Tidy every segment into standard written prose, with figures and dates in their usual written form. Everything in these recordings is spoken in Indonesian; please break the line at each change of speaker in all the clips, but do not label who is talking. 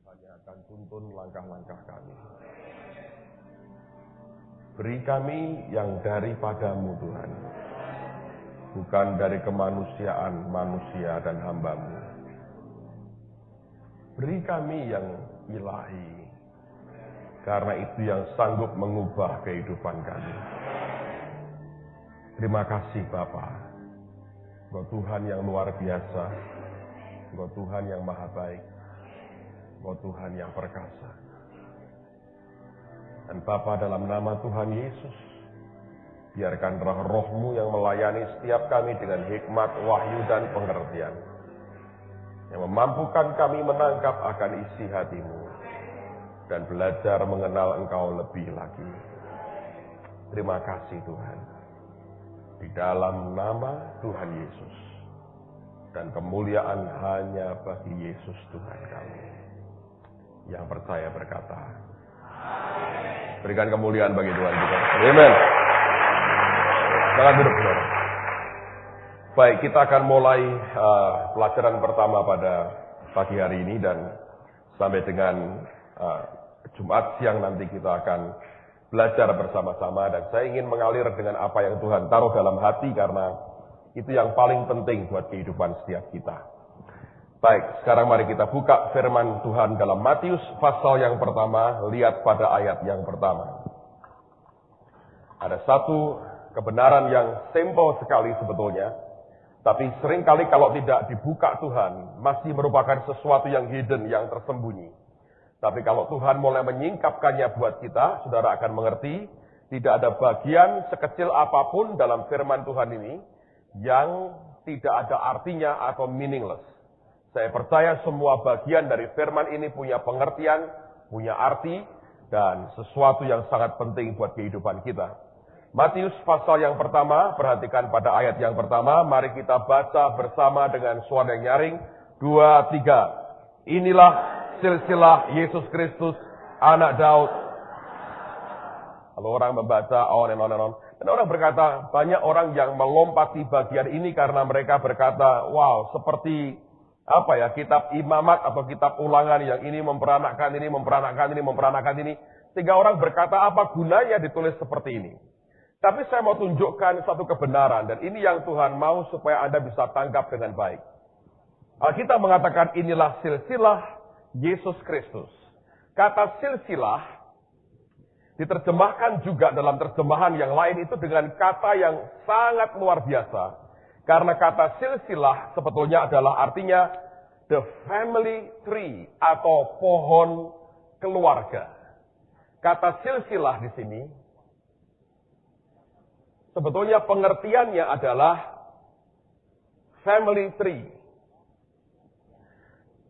hanya akan tuntun langkah-langkah kami. Beri kami yang daripadamu Tuhan, bukan dari kemanusiaan manusia dan hamba-Mu. Beri kami yang ilahi, karena itu yang sanggup mengubah kehidupan kami. Terima kasih Bapa, Engkau Tuhan yang luar biasa, Engkau Tuhan yang maha baik, Engkau Tuhan yang perkasa. Dan Bapa, dalam nama Tuhan Yesus, biarkan roh-Roh-Mu yang melayani setiap kami dengan hikmat, wahyu, dan pengertian, yang memampukan kami menangkap akan isi hati-Mu dan belajar mengenal Engkau lebih lagi. Terima kasih Tuhan. Di dalam nama Tuhan Yesus, dan kemuliaan hanya bagi Yesus Tuhan kami. Yang percaya berkata, amin. Berikan kemuliaan bagi Tuhan kita. Amin. Jangan duduk, saudara. Baik, kita akan mulai pelajaran pertama pada pagi hari ini, dan sampai dengan Jumat siang nanti kita akan belajar bersama-sama, dan saya ingin mengalir dengan apa yang Tuhan taruh dalam hati, karena itu yang paling penting buat kehidupan setiap kita. Baik, sekarang mari kita buka firman Tuhan dalam Matius pasal yang pertama. Lihat pada ayat yang pertama. Ada satu kebenaran yang simple sekali sebetulnya, tapi seringkali kalau tidak dibuka Tuhan, masih merupakan sesuatu yang hidden, yang tersembunyi. Tapi kalau Tuhan mulai menyingkapkannya buat kita, saudara akan mengerti, tidak ada bagian sekecil apapun dalam firman Tuhan ini yang tidak ada artinya atau meaningless. Saya percaya semua bagian dari firman ini punya pengertian, punya arti, dan sesuatu yang sangat penting buat kehidupan kita. Matius pasal yang pertama, perhatikan pada ayat yang pertama, mari kita baca bersama dengan suara yang nyaring. 2, 3. Inilah silsilah Yesus Kristus, anak Daud. Lalu orang membaca on and on and on. Dan orang berkata, banyak orang yang melompati bagian ini karena mereka berkata, wow, seperti apa ya, kitab imamat atau kitab ulangan yang ini memperanakkan ini, memperanakkan ini, memperanakkan ini. Sehingga orang berkata, apa gunanya ditulis seperti ini? Tapi saya mau tunjukkan satu kebenaran, dan ini yang Tuhan mau supaya Anda bisa tangkap dengan baik. Alkitab mengatakan inilah silsilah Yesus Kristus. Kata silsilah diterjemahkan juga dalam terjemahan yang lain itu dengan kata yang sangat luar biasa. Karena kata silsilah sebetulnya adalah artinya the family tree atau pohon keluarga. Kata silsilah di sini sebetulnya pengertiannya adalah family tree.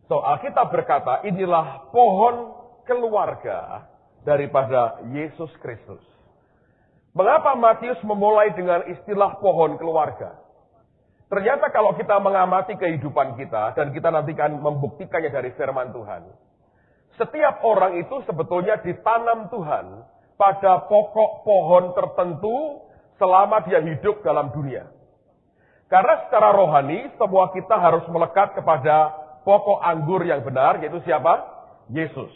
So, Alkitab berkata, inilah pohon keluarga daripada Yesus Kristus. Mengapa Matius memulai dengan istilah pohon keluarga? Ternyata kalau kita mengamati kehidupan kita, dan kita nanti akan membuktikannya dari firman Tuhan. Setiap orang itu sebetulnya ditanam Tuhan pada pokok pohon tertentu selama dia hidup dalam dunia. Karena secara rohani, semua kita harus melekat kepada pokok anggur yang benar, yaitu siapa? Yesus.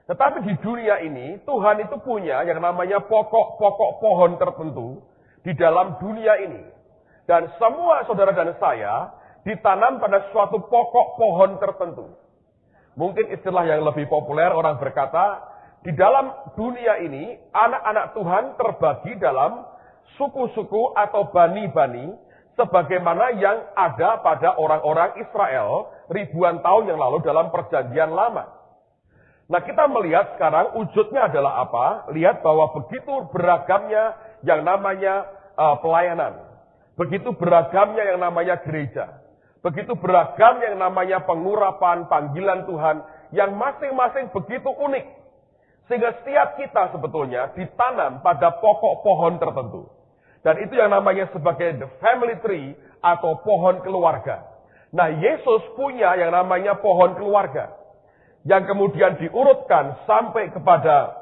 Tetapi di dunia ini, Tuhan itu punya yang namanya pokok-pokok pohon tertentu di dalam dunia ini. Dan semua saudara dan saya ditanam pada suatu pokok pohon tertentu. Mungkin istilah yang lebih populer, orang berkata, di dalam dunia ini, anak-anak Tuhan terbagi dalam suku-suku atau bani-bani, sebagaimana yang ada pada orang-orang Israel ribuan tahun yang lalu dalam perjanjian lama. Nah, kita melihat sekarang wujudnya adalah apa? Lihat bahwa begitu beragamnya yang namanya pelayanan. Begitu beragamnya yang namanya gereja. Begitu beragam yang namanya pengurapan, panggilan Tuhan. Yang masing-masing begitu unik. Sehingga setiap kita sebetulnya ditanam pada pokok pohon tertentu. Dan itu yang namanya sebagai the family tree atau pohon keluarga. Nah, Yesus punya yang namanya pohon keluarga. Yang kemudian diurutkan sampai kepada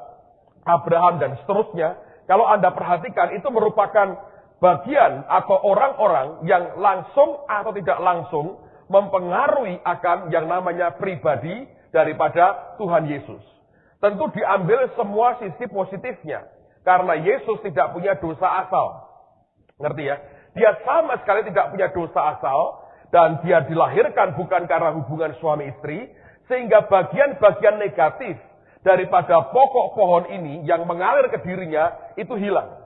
Abraham dan seterusnya. Kalau Anda perhatikan, itu merupakan bagian atau orang-orang yang langsung atau tidak langsung mempengaruhi akan yang namanya pribadi daripada Tuhan Yesus. Tentu diambil semua sisi positifnya. Karena Yesus tidak punya dosa asal. Ngerti ya? Dia sama sekali tidak punya dosa asal. Dan dia dilahirkan bukan karena hubungan suami istri. Sehingga bagian-bagian negatif daripada pokok pohon ini yang mengalir ke dirinya itu hilang.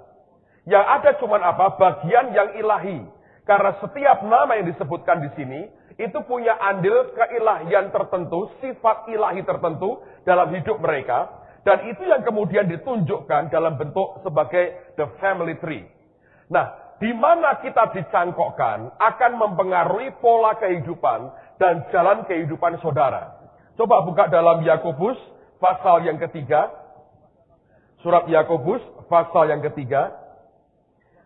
Yang ada cuma apa? Bagian yang ilahi. Karena setiap nama yang disebutkan di sini itu punya andil keilahian tertentu, sifat ilahi tertentu dalam hidup mereka. Dan itu yang kemudian ditunjukkan dalam bentuk sebagai the family tree. Nah, di mana kita dicangkokkan akan mempengaruhi pola kehidupan dan jalan kehidupan saudara. Coba buka dalam Yakobus pasal yang ketiga. Surat Yakobus pasal yang ketiga.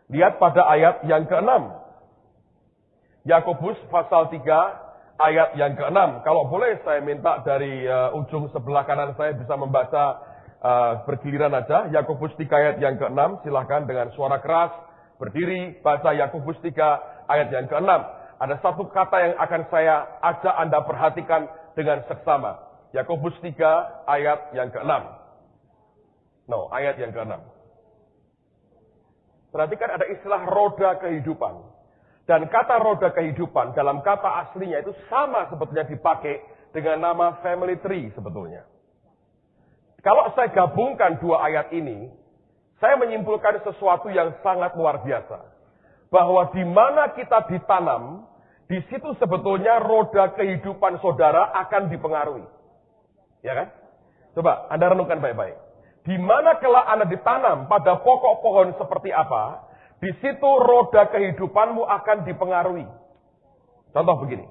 Lihat pada ayat yang ke-6. Yakobus pasal 3 ayat yang ke-6. Kalau boleh saya minta dari ujung sebelah kanan saya bisa membaca bergiliran aja. Yakobus 3 ayat yang ke-6. Silahkan dengan suara keras berdiri baca Yakobus 3 ayat yang ke-6. Ada satu kata yang akan saya ajak Anda perhatikan dengan seksama. Yakobus 3 ayat yang ke-6. Ayat yang ke-6. Perhatikan ada istilah roda kehidupan. Dan kata roda kehidupan dalam kata aslinya itu sama sebetulnya dipakai dengan nama family tree sebetulnya. Kalau saya gabungkan dua ayat ini, saya menyimpulkan sesuatu yang sangat luar biasa. Bahwa di mana kita ditanam, di situ sebetulnya roda kehidupan saudara akan dipengaruhi. Ya kan? Coba Anda renungkan baik-baik. Di mana kelak Anda ditanam pada pokok pohon seperti apa, di situ roda kehidupanmu akan dipengaruhi. Contoh begini.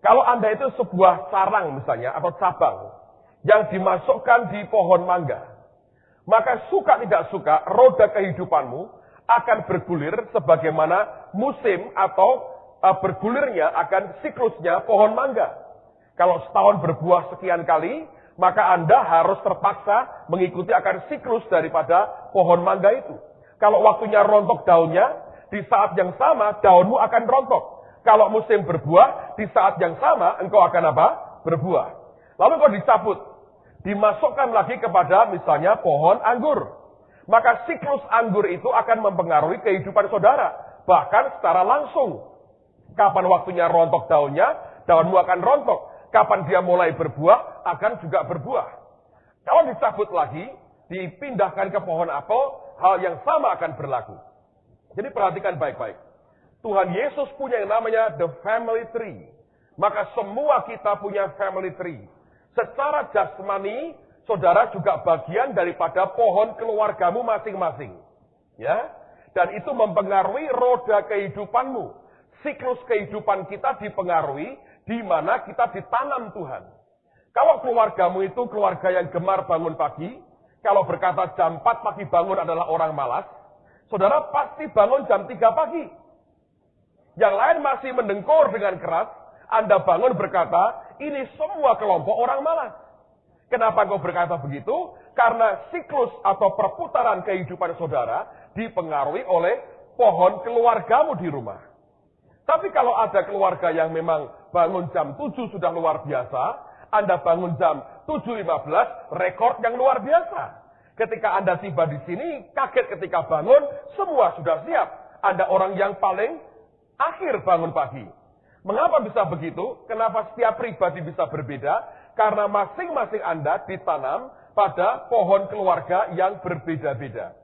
Kalau Anda itu sebuah sarang misalnya, atau cabang, yang dimasukkan di pohon mangga, maka suka tidak suka, roda kehidupanmu akan bergulir sebagaimana musim atau bergulirnya akan siklusnya pohon mangga. Kalau setahun berbuah sekian kali, maka Anda harus terpaksa mengikuti akan siklus daripada pohon mangga itu. Kalau waktunya rontok daunnya, di saat yang sama daunmu akan rontok. Kalau musim berbuah, di saat yang sama engkau akan apa? Berbuah. Lalu kau dicabut. Dimasukkan lagi kepada misalnya pohon anggur. Maka siklus anggur itu akan mempengaruhi kehidupan saudara. Bahkan secara langsung. Kapan waktunya rontok daunnya, daunmu akan rontok. Kapan dia mulai berbuah, akan juga berbuah. Kalau dicabut lagi, dipindahkan ke pohon apel, hal yang sama akan berlaku. Jadi perhatikan baik-baik. Tuhan Yesus punya yang namanya the family tree. Maka semua kita punya family tree. Secara jasmani, saudara juga bagian daripada pohon keluargamu masing-masing. Ya, dan itu mempengaruhi roda kehidupanmu. Siklus kehidupan kita dipengaruhi di mana kita ditanam Tuhan. Kalau keluargamu itu keluarga yang gemar bangun pagi, kalau berkata jam 4 pagi bangun adalah orang malas, saudara pasti bangun jam 3 pagi. Yang lain masih mendengkur dengan keras, Anda bangun berkata, ini semua kelompok orang malas. Kenapa kau berkata begitu? Karena siklus atau perputaran kehidupan saudara dipengaruhi oleh pohon keluargamu di rumah. Tapi kalau ada keluarga yang memang bangun jam 7 sudah luar biasa, Anda bangun jam 7.15, rekor yang luar biasa. Ketika Anda tiba di sini, kaget ketika bangun, semua sudah siap. Anda orang yang paling akhir bangun pagi. Mengapa bisa begitu? Kenapa setiap pribadi bisa berbeda? Karena masing-masing Anda ditanam pada pohon keluarga yang berbeda-beda.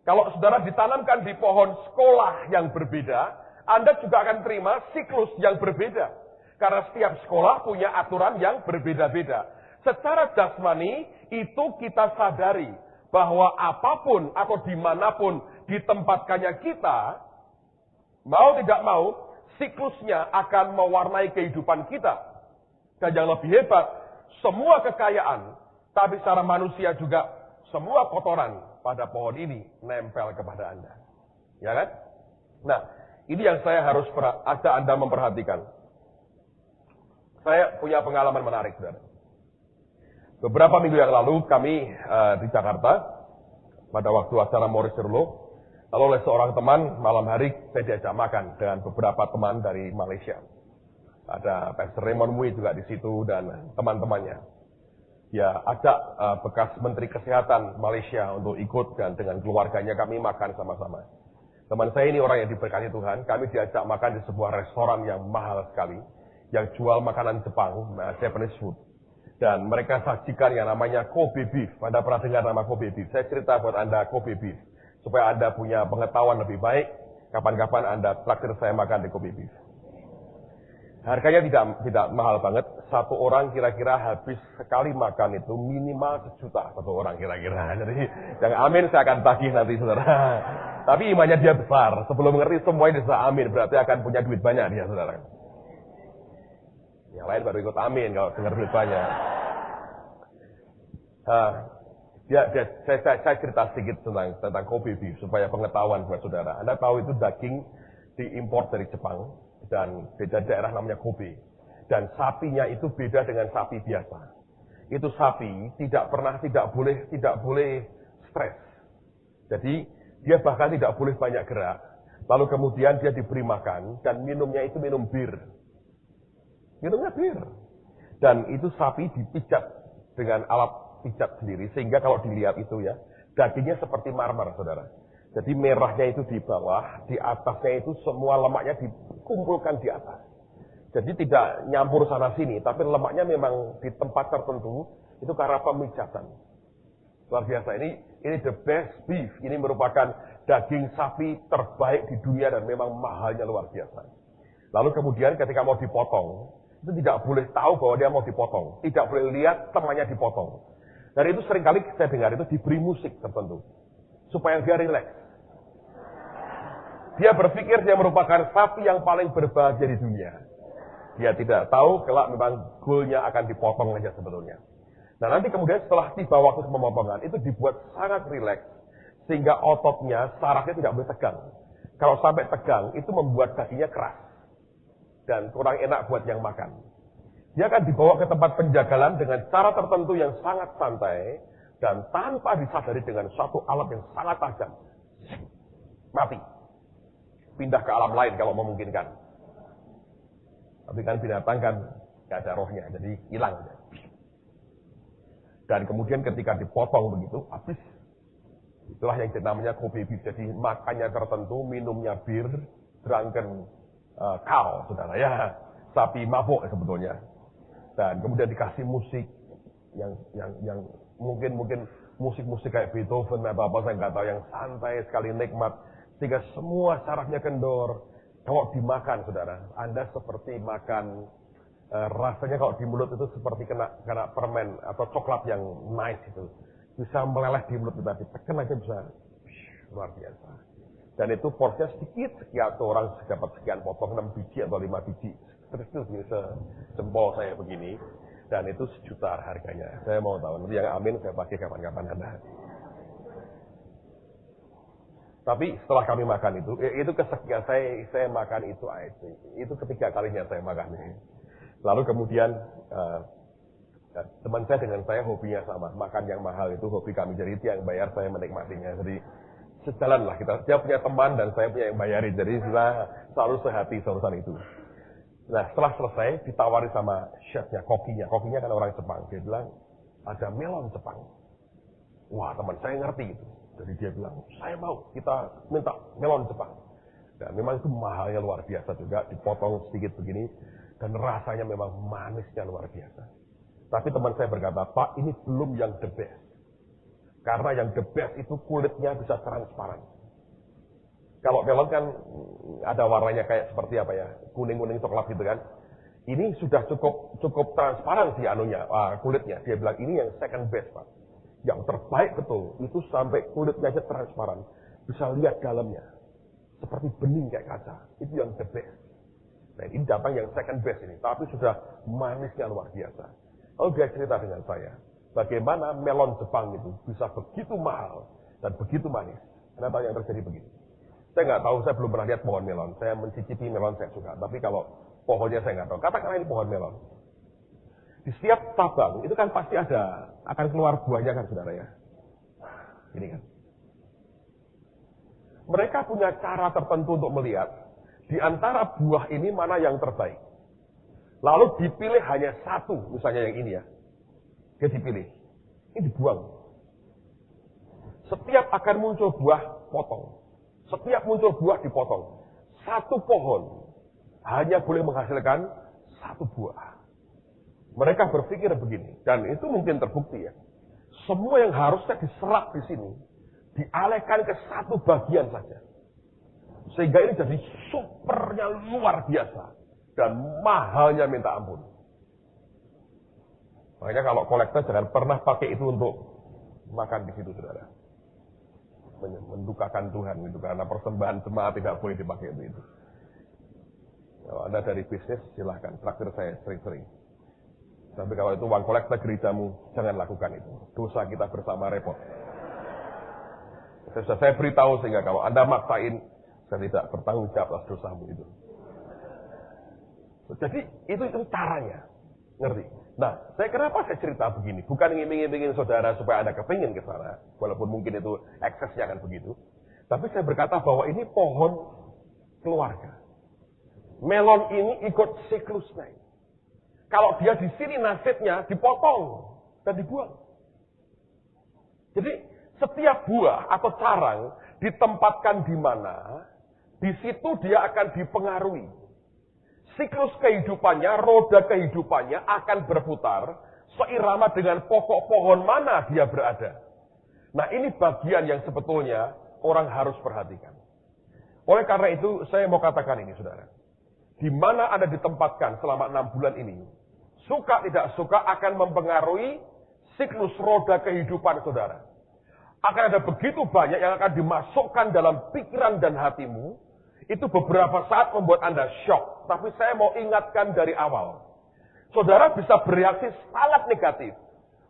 Kalau saudara ditanamkan di pohon sekolah yang berbeda, Anda juga akan terima siklus yang berbeda. Karena setiap sekolah punya aturan yang berbeda-beda. Secara jasmani, itu kita sadari bahwa apapun atau dimanapun ditempatkannya kita, mau tidak mau, siklusnya akan mewarnai kehidupan kita. Dan yang lebih hebat, semua kekayaan, tapi secara manusia juga, semua kotoran pada pohon ini nempel kepada Anda. Ya kan? Nah, ini yang saya harus ajak Anda memperhatikan. Saya punya pengalaman menarik, saudara. Beberapa minggu yang lalu kami di Jakarta, pada waktu acara Morris Sirlo, lalu oleh seorang teman, malam hari saya diajak makan dengan beberapa teman dari Malaysia. Ada Pastor Raymond Mui juga di situ dan teman-temannya. Ya, ajak bekas Menteri Kesehatan Malaysia untuk ikut dan dengan keluarganya kami makan sama-sama. Teman saya ini orang yang diberkati Tuhan. Kami diajak makan di sebuah restoran yang mahal sekali, yang jual makanan Jepang, Japanese food. Dan mereka sajikan yang namanya Kobe beef. Anda pernah dengar nama Kobe beef? Saya cerita buat Anda Kobe beef, supaya Anda punya pengetahuan lebih baik. Kapan-kapan Anda traktir saya makan di Kobe beef. Harganya tidak mahal banget. Satu orang kira-kira habis sekali makan itu minimal 1 juta satu orang kira-kira. Jadi yang amin saya akan tagih nanti saudara. Tapi imannya dia besar. Sebelum mengerti semuanya bisa amin. Berarti akan punya duit banyak dia saudara. Yang lain baru ikut amin kalau dengar duit banyak. Saya cerita sedikit tentang Kobe beef supaya pengetahuan buat saudara. Anda tahu itu daging diimpor dari Jepang. Dan beda daerah namanya Kobe. Dan sapinya itu beda dengan sapi biasa. Itu sapi tidak boleh stres. Jadi dia bahkan tidak boleh banyak gerak. Lalu kemudian dia diberi makan dan minumnya itu minum bir. Minumnya bir. Dan itu sapi dipijat dengan alat pijat sendiri sehingga kalau dilihat itu ya, dagingnya seperti marmer, saudara. Jadi merahnya itu di bawah, di atasnya itu semua lemaknya dikumpulkan di atas. Jadi tidak nyampur sana sini, tapi lemaknya memang di tempat tertentu itu karena pemijatan. Luar biasa, ini the best beef. Ini merupakan daging sapi terbaik di dunia dan memang mahalnya luar biasa. Lalu kemudian ketika mau dipotong, itu tidak boleh tahu bahwa dia mau dipotong. Tidak boleh lihat temannya dipotong. Dan itu seringkali saya dengar itu diberi musik tertentu. Supaya dia rileks. Dia berpikir dia merupakan sapi yang paling berbahagia di dunia. Dia tidak tahu kelak memang goalnya akan dipotong saja sebetulnya. Nah nanti kemudian setelah tiba waktu pemotongan itu dibuat sangat rileks. Sehingga ototnya, sarafnya tidak boleh tegang. Kalau sampai tegang itu membuat dagingnya keras. Dan kurang enak buat yang makan. Dia akan dibawa ke tempat penjagalan dengan cara tertentu yang sangat santai. Dan tanpa disadari dengan suatu alat yang sangat tajam. Mati. Pindah ke alam lain kalau memungkinkan. Tapi kan binatang kan gak ada rohnya, jadi hilang. Dan kemudian ketika dipotong begitu, habis. Itulah yang namanya Kobe beef. Jadi makannya tertentu, minumnya bir, drunken cow, saudara ya. Sapi mabuk sebetulnya. Dan kemudian dikasih musik yang mungkin musik-musik kayak Beethoven atau apa saya nggak tahu, yang santai sekali, nikmat. Sehingga semua sarafnya kendor. Kalau dimakan, saudara, Anda seperti makan, rasanya kalau di mulut itu seperti kena permen atau coklat yang nice itu. Bisa meleleh di mulut kita, ditekan aja bisa. Luar biasa. Dan itu porsinya sedikit, sekian orang dapat sekian potong, 6 biji atau 5 biji. Terus itu jempol saya begini. Dan itu 1 juta harganya. Saya mau tahu, nanti yang amin saya pakai kapan-kapan Anda. Tapi setelah kami makan itu kesekian saya makan itu ketiga kalinya saya makan ini. Lalu kemudian teman saya dengan saya hobinya sama, makan yang mahal itu hobi kami. Jadi dia yang bayar, saya menikmatinya. Jadi sejalan lah kita. Dia punya teman dan saya punya yang bayarin. Jadi kita selalu sehati urusan itu. Nah setelah selesai ditawari sama chefnya, kokinya kan orang Jepang. Dia bilang ada melon Jepang. Wah teman saya ngerti itu. Jadi dia bilang, saya mau, kita minta melon Jepang. Dan memang itu mahalnya luar biasa juga, dipotong sedikit begini. Dan rasanya memang manisnya luar biasa. Tapi teman saya berkata, Pak, ini belum yang the best. Karena yang the best itu kulitnya bisa transparan. Kalau melon kan ada warnanya kayak seperti apa ya, kuning-kuning coklat gitu kan. Ini sudah cukup transparan sih kulitnya. Dia bilang, ini yang second best, Pak. Yang terbaik betul, itu sampai kulitnya aja transparan. Bisa lihat dalamnya. Seperti bening kayak kaca. Itu yang the best. Nah ini datang yang second best ini. Tapi sudah manisnya luar biasa. Lalu dia cerita dengan saya. Bagaimana melon Jepang itu bisa begitu mahal dan begitu manis. Anda tahu yang terjadi begini. Saya nggak tahu, saya belum pernah lihat pohon melon. Saya mencicipi melon saya suka. Tapi kalau pohonnya saya nggak tahu. Katakanlah ini pohon melon. Di setiap cabang itu kan pasti akan keluar buahnya kan saudara ya. Ini kan. Mereka punya cara tertentu untuk melihat di antara buah ini mana yang terbaik. Lalu dipilih hanya satu, misalnya yang ini ya. Dia dipilih. Ini dibuang. Setiap akan muncul buah, potong. Setiap muncul buah, dipotong. Satu pohon hanya boleh menghasilkan satu buah. Mereka berpikir begini, dan itu mungkin terbukti ya. Semua yang harusnya diserap di sini, dialihkan ke satu bagian saja. Sehingga ini jadi supernya luar biasa. Dan mahalnya minta ampun. Makanya kalau kolektor jangan pernah pakai itu untuk makan di situ, saudara. Mendukakan Tuhan gitu, karena persembahan jemaat tidak boleh dipakai itu. Kalau Anda dari bisnis, silahkan traktir saya sering-sering. Tapi kalau itu uang kolektor gerejamu, jangan lakukan itu. Dosa kita bersama repot. Saya beritahu sehingga kalau Anda maksain, saya tidak bertanggung jawab atas dosamu itu. Jadi itu caranya, ngerti? Nah, kenapa saya cerita begini? Bukan ingin saudara supaya Anda kepingin ke sana, walaupun mungkin itu eksesnya akan begitu. Tapi saya berkata bahwa ini pohon keluarga. Melon ini ikut siklusnya. Kalau dia di sini nasibnya dipotong dan dibuang. Jadi setiap buah atau carang ditempatkan di mana, di situ dia akan dipengaruhi. Siklus kehidupannya, roda kehidupannya akan berputar seirama dengan pokok pohon mana dia berada. Nah, ini bagian yang sebetulnya orang harus perhatikan. Oleh karena itu, saya mau katakan ini, saudara. Di mana Anda ditempatkan selama 6 bulan ini, suka tidak suka akan mempengaruhi siklus roda kehidupan saudara. Akan ada begitu banyak yang akan dimasukkan dalam pikiran dan hatimu. Itu beberapa saat membuat Anda shock. Tapi saya mau ingatkan dari awal. Saudara bisa bereaksi sangat negatif.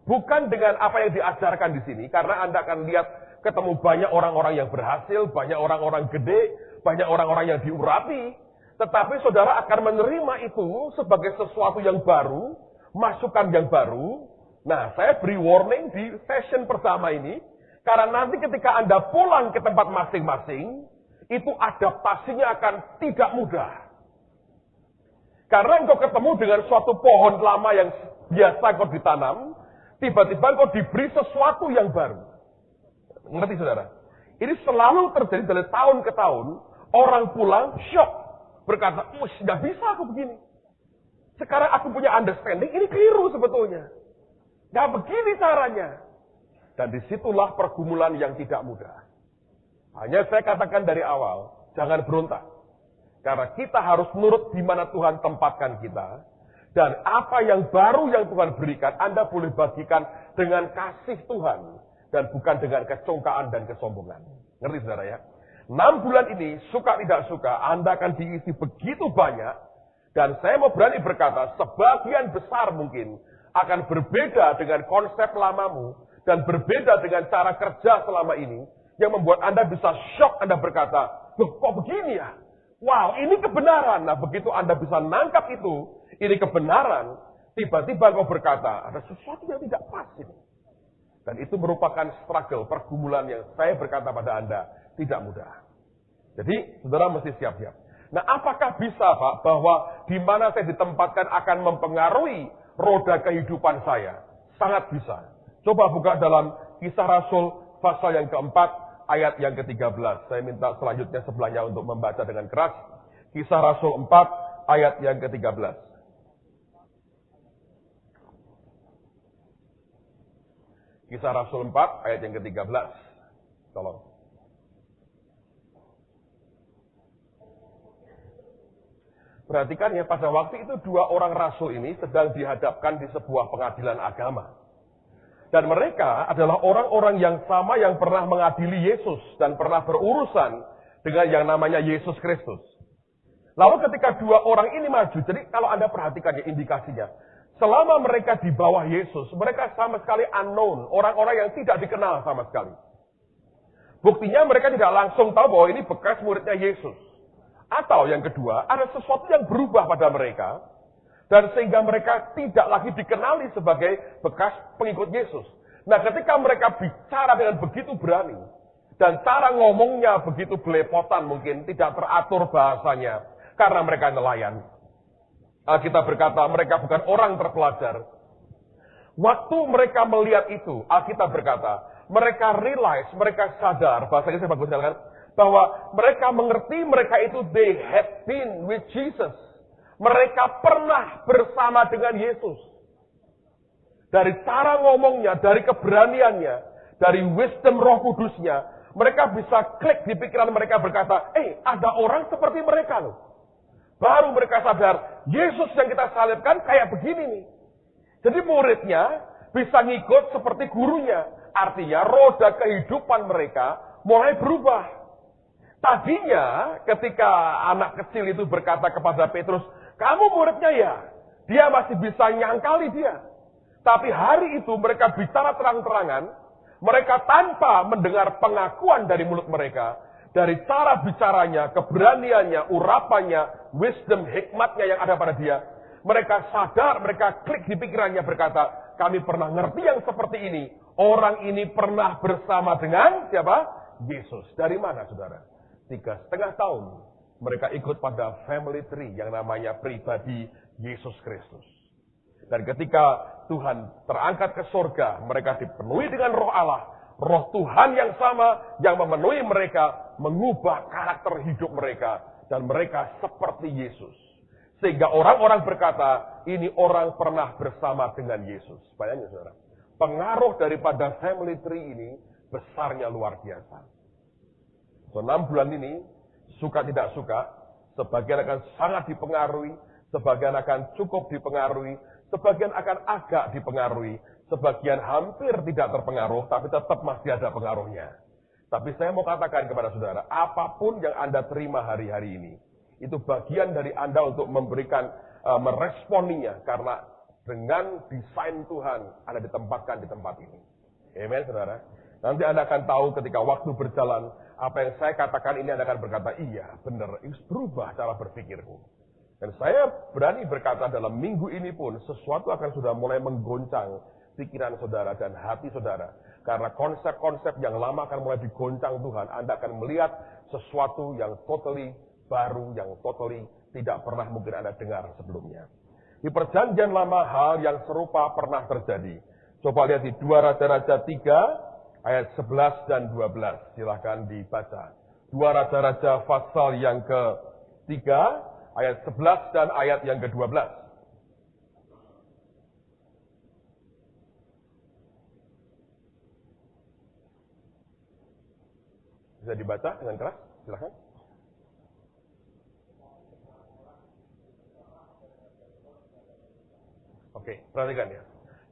Bukan dengan apa yang diajarkan di sini. Karena Anda akan lihat ketemu banyak orang-orang yang berhasil. Banyak orang-orang gede. Banyak orang-orang yang diurapi. Tetapi saudara akan menerima itu sebagai sesuatu yang baru. Masukan yang baru. Nah, saya beri warning di session pertama ini. Karena nanti ketika Anda pulang ke tempat masing-masing. Itu adaptasinya akan tidak mudah. Karena engkau ketemu dengan suatu pohon lama yang biasa kau ditanam, tiba-tiba engkau diberi sesuatu yang baru. Ngerti saudara? Ini selalu terjadi dari tahun ke tahun, orang pulang shock. Berkata, nggak bisa aku begini. Sekarang aku punya understanding, ini keliru sebetulnya. Nggak begini caranya. Dan disitulah pergumulan yang tidak mudah. Hanya saya katakan dari awal, jangan berontak. Karena kita harus nurut di mana Tuhan tempatkan kita. Dan apa yang baru yang Tuhan berikan, Anda boleh bagikan dengan kasih Tuhan. Dan bukan dengan kecongkaan dan kesombongan. Ngerti saudara ya? 6 bulan ini, suka tidak suka, Anda akan diisi begitu banyak. Dan saya mau berani berkata, sebagian besar mungkin akan berbeda dengan konsep lamamu. Dan berbeda dengan cara kerja selama ini. Yang membuat Anda bisa shock, Anda berkata, loh kok begini ya? Wow, ini kebenaran. Nah, begitu Anda bisa nangkap itu, ini kebenaran, tiba-tiba kau berkata, ada sesuatu yang tidak pas ini. Dan itu merupakan struggle, pergumulan yang saya berkata pada Anda, tidak mudah. Jadi, saudara mesti siap-siap. Nah, apakah bisa, Pak, bahwa di mana saya ditempatkan akan mempengaruhi roda kehidupan saya? Sangat bisa. Coba buka dalam Kisah Rasul pasal yang keempat, ayat yang ke-13. Saya minta selanjutnya sebelahnya untuk membaca dengan keras. Kisah Rasul 4, ayat yang ke-13. Kisah Rasul 4, ayat yang ke-13. Tolong. Perhatikan ya, pada waktu itu 2 orang rasul ini sedang dihadapkan di sebuah pengadilan agama. Dan mereka adalah orang-orang yang sama yang pernah mengadili Yesus dan pernah berurusan dengan yang namanya Yesus Kristus. Lalu ketika 2 orang ini maju, jadi kalau Anda perhatikan ya indikasinya, selama mereka di bawah Yesus, mereka sama sekali unknown, orang-orang yang tidak dikenal sama sekali. Buktinya mereka tidak langsung tahu bahwa ini bekas muridnya Yesus. Atau yang kedua, ada sesuatu yang berubah pada mereka. Dan sehingga mereka tidak lagi dikenali sebagai bekas pengikut Yesus. Nah, ketika mereka bicara dengan begitu berani. Dan cara ngomongnya begitu belepotan mungkin. Tidak teratur bahasanya. Karena mereka nelayan. Alkitab berkata mereka bukan orang terpelajar. Waktu mereka melihat itu, Alkitab berkata, mereka realize, mereka sadar, bahasa Inggrisnya bagus sekali kan, bahwa mereka mengerti mereka itu they had been with Jesus. Mereka pernah bersama dengan Yesus. Dari cara ngomongnya, dari keberaniannya, dari wisdom Roh Kudusnya, mereka bisa klik di pikiran mereka berkata, ada orang seperti mereka loh. Baru mereka sadar, Yesus yang kita salibkan kayak begini nih. Jadi muridnya bisa ngikut seperti gurunya. Artinya roda kehidupan mereka mulai berubah. Tadinya ketika anak kecil itu berkata kepada Petrus, kamu muridnya ya? Dia masih bisa nyangkali dia. Tapi hari itu mereka bicara terang-terangan, mereka tanpa mendengar pengakuan dari mulut mereka, dari cara bicaranya, keberaniannya, urapannya, wisdom, hikmatnya yang ada pada dia, mereka sadar, mereka klik di pikirannya berkata, kami pernah ngerti yang seperti ini. Orang ini pernah bersama dengan siapa? Yesus. Dari mana saudara? 3,5 tahun. Mereka ikut pada family tree yang namanya pribadi Yesus Kristus. Dan ketika Tuhan terangkat ke surga, mereka dipenuhi dengan roh Allah. Roh Tuhan yang sama yang memenuhi mereka, mengubah karakter hidup mereka. Dan mereka seperti Yesus. Sehingga orang-orang berkata, ini orang pernah bersama dengan Yesus. Bayangin saudara. Pengaruh daripada family tree ini besarnya luar biasa. So, 6 bulan ini, suka tidak suka, sebagian akan sangat dipengaruhi, sebagian akan cukup dipengaruhi, sebagian akan agak dipengaruhi, sebagian hampir tidak terpengaruh, tapi tetap masih ada pengaruhnya. Tapi saya mau katakan kepada saudara, apapun yang Anda terima hari-hari ini, itu bagian dari Anda untuk memberikan, meresponinya, karena dengan desain Tuhan, Anda ditempatkan di tempat ini. Amen, saudara. Nanti Anda akan tahu ketika waktu berjalan, apa yang saya katakan ini Anda akan berkata, iya, benar, berubah cara berpikirku. Dan saya berani berkata dalam minggu ini pun, sesuatu akan sudah mulai menggoncang pikiran saudara dan hati saudara. Karena konsep-konsep yang lama akan mulai digoncang Tuhan. Anda akan melihat sesuatu yang totally baru, yang totally tidak pernah mungkin Anda dengar sebelumnya. Di perjanjian lama hal yang serupa pernah terjadi. Coba lihat di 2 Raja-Raja 3 ayat 11 dan 12. Silahkan dibaca. 2 Raja-Raja pasal yang ke-3 ayat 11 dan ayat yang ke-12. Bisa dibaca dengan keras? Silahkan. Oke, perhatikan ya.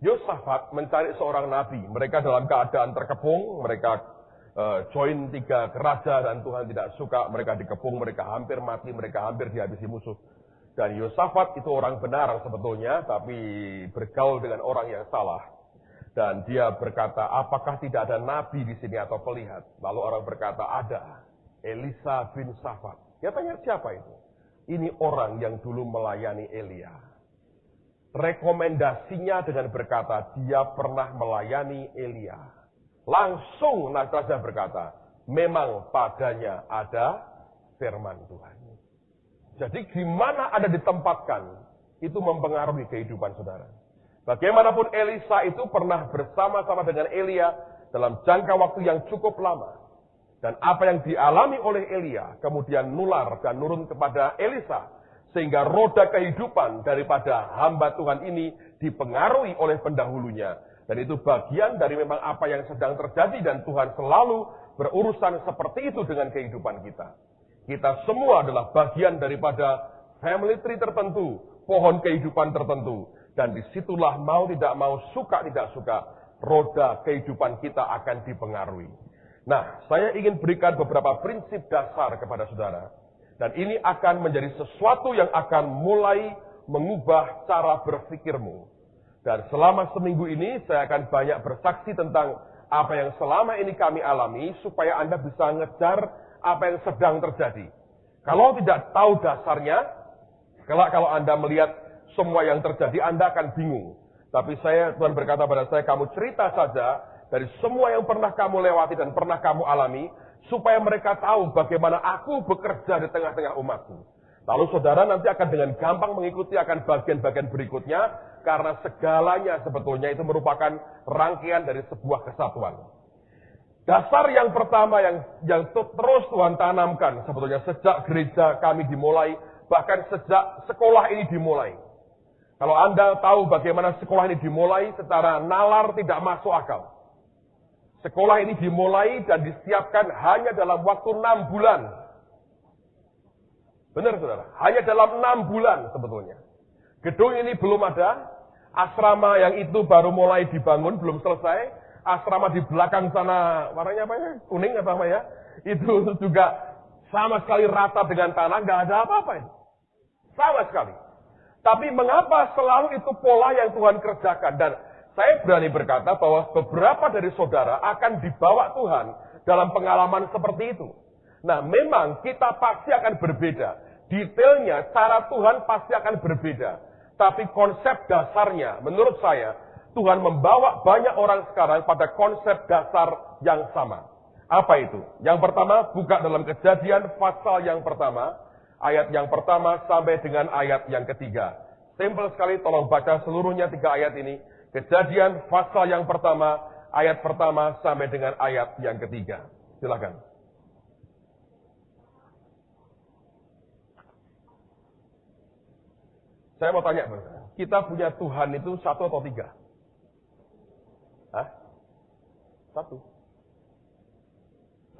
Yosafat mencari seorang nabi. Mereka dalam keadaan terkepung. Mereka join 3 raja dan Tuhan tidak suka. Mereka dikepung, mereka hampir mati, mereka hampir dihabisi musuh. Dan Yosafat itu orang benar sebetulnya, tapi bergaul dengan orang yang salah. Dan dia berkata, apakah tidak ada nabi di sini atau pelihat? Lalu orang berkata, ada. Elisa bin Safat. Dia tanya, siapa itu? Ini orang yang dulu melayani Elia. Rekomendasinya dengan berkata, dia pernah melayani Elia. Langsung raja berkata, memang padanya ada firman Tuhan. Jadi gimana Anda ditempatkan, itu mempengaruhi kehidupan saudara. Bagaimanapun Elisa itu pernah bersama-sama dengan Elia dalam jangka waktu yang cukup lama. Dan apa yang dialami oleh Elia kemudian nular dan nurun kepada Elisa. Sehingga roda kehidupan daripada hamba Tuhan ini dipengaruhi oleh pendahulunya. Dan itu bagian dari memang apa yang sedang terjadi dan Tuhan selalu berurusan seperti itu dengan kehidupan kita. Kita semua adalah bagian daripada family tree tertentu, pohon kehidupan tertentu. Dan disitulah mau tidak mau, suka tidak suka, roda kehidupan kita akan dipengaruhi. Nah, saya ingin berikan beberapa prinsip dasar kepada saudara. Dan ini akan menjadi sesuatu yang akan mulai mengubah cara berpikirmu. Dan selama seminggu ini saya akan banyak bersaksi tentang apa yang selama ini kami alami supaya Anda bisa ngejar apa yang sedang terjadi. Kalau tidak tahu dasarnya, kalau Anda melihat semua yang terjadi, Anda akan bingung. Tapi Tuhan berkata pada saya, kamu cerita saja dari semua yang pernah kamu lewati dan pernah kamu alami, supaya mereka tahu bagaimana aku bekerja di tengah-tengah umatku. Lalu saudara nanti akan dengan gampang mengikuti akan bagian-bagian berikutnya, karena segalanya sebetulnya itu merupakan rangkaian dari sebuah kesatuan. Dasar yang pertama yang terus Tuhan tanamkan sebetulnya sejak gereja kami dimulai, bahkan sejak sekolah ini dimulai. Kalau Anda tahu bagaimana sekolah ini dimulai, secara nalar tidak masuk akal. Sekolah ini dimulai dan disiapkan hanya dalam waktu 6 bulan. Benar, saudara? Hanya dalam 6 bulan sebetulnya. Gedung ini belum ada. Asrama yang itu baru mulai dibangun, belum selesai. Asrama di belakang sana, warnanya apa ya? Kuning atau apa ya? Itu juga sama sekali rata dengan tanah, nggak ada apa-apa ini. Sama sekali. Tapi mengapa selalu itu pola yang Tuhan kerjakan? Dan saya berani berkata bahwa beberapa dari saudara akan dibawa Tuhan dalam pengalaman seperti itu. Nah, memang kita pasti akan berbeda. Detailnya, cara Tuhan pasti akan berbeda. Tapi konsep dasarnya, menurut saya, Tuhan membawa banyak orang sekarang pada konsep dasar yang sama. Apa itu? Yang pertama, buka dalam Kejadian pasal yang pertama, ayat yang pertama sampai dengan ayat yang ketiga. Simpel sekali, tolong baca seluruhnya 3 ayat ini. Kejadian pasal yang pertama, ayat pertama sampai dengan ayat yang ketiga. Silakan. Saya mau tanya, kita punya Tuhan itu 1 atau 3? Hah? 1?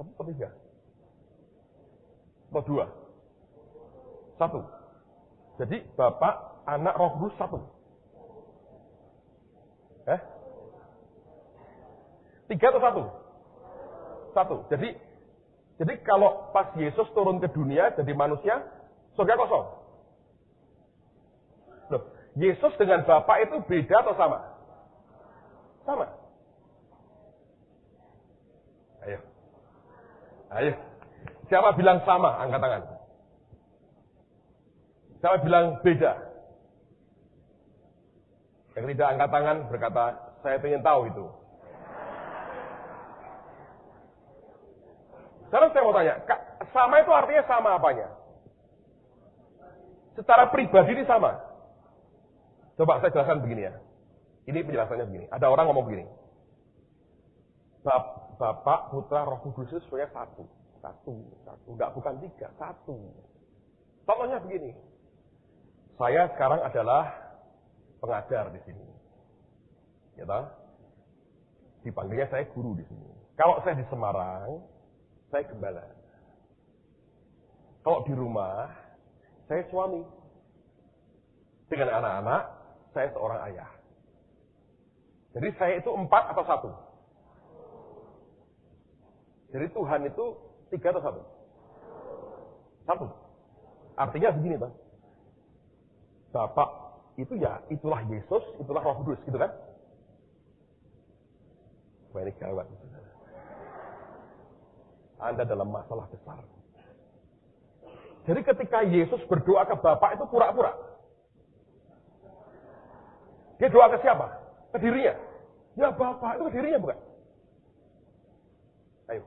1 atau 3? Atau 2? 1. Jadi Bapak, Anak, Roh Kudus 1. 3 atau 1? 1. Jadi kalau pas Yesus turun ke dunia jadi manusia, surga kosong. Loh, Yesus dengan Bapa itu beda atau sama? Sama. Ayo. Siapa bilang sama? Angkat tangan. Siapa bilang beda? Yang tidak angkat tangan berkata, saya ingin tahu itu. Sekarang saya mau tanya, sama itu artinya sama apanya? Secara pribadi ini sama. Coba saya jelaskan begini ya. Ini penjelasannya begini. Ada orang ngomong begini. Bapak, Putra, Roh Kudus itu sebenarnya satu. Enggak, bukan 3, 1. Contohnya begini. Saya sekarang adalah pengajar di sini. Ya toh? Dipanggilnya saya guru di sini. Kalau saya di Semarang, saya gembala. Kalau di rumah, saya suami. Dengan anak-anak, saya seorang ayah. Jadi saya itu 4 atau 1? Jadi Tuhan itu 3 atau 1? 1. Artinya begini, Bang. Bapak itu ya, itulah Yesus, itulah Roh Kudus, gitu kan? Wah, ini gawat. Anda dalam masalah besar. Jadi ketika Yesus berdoa ke Bapa itu pura-pura. Dia doa ke siapa? Ke dirinya. Ya Bapa, itu ke dirinya bukan? Ayo.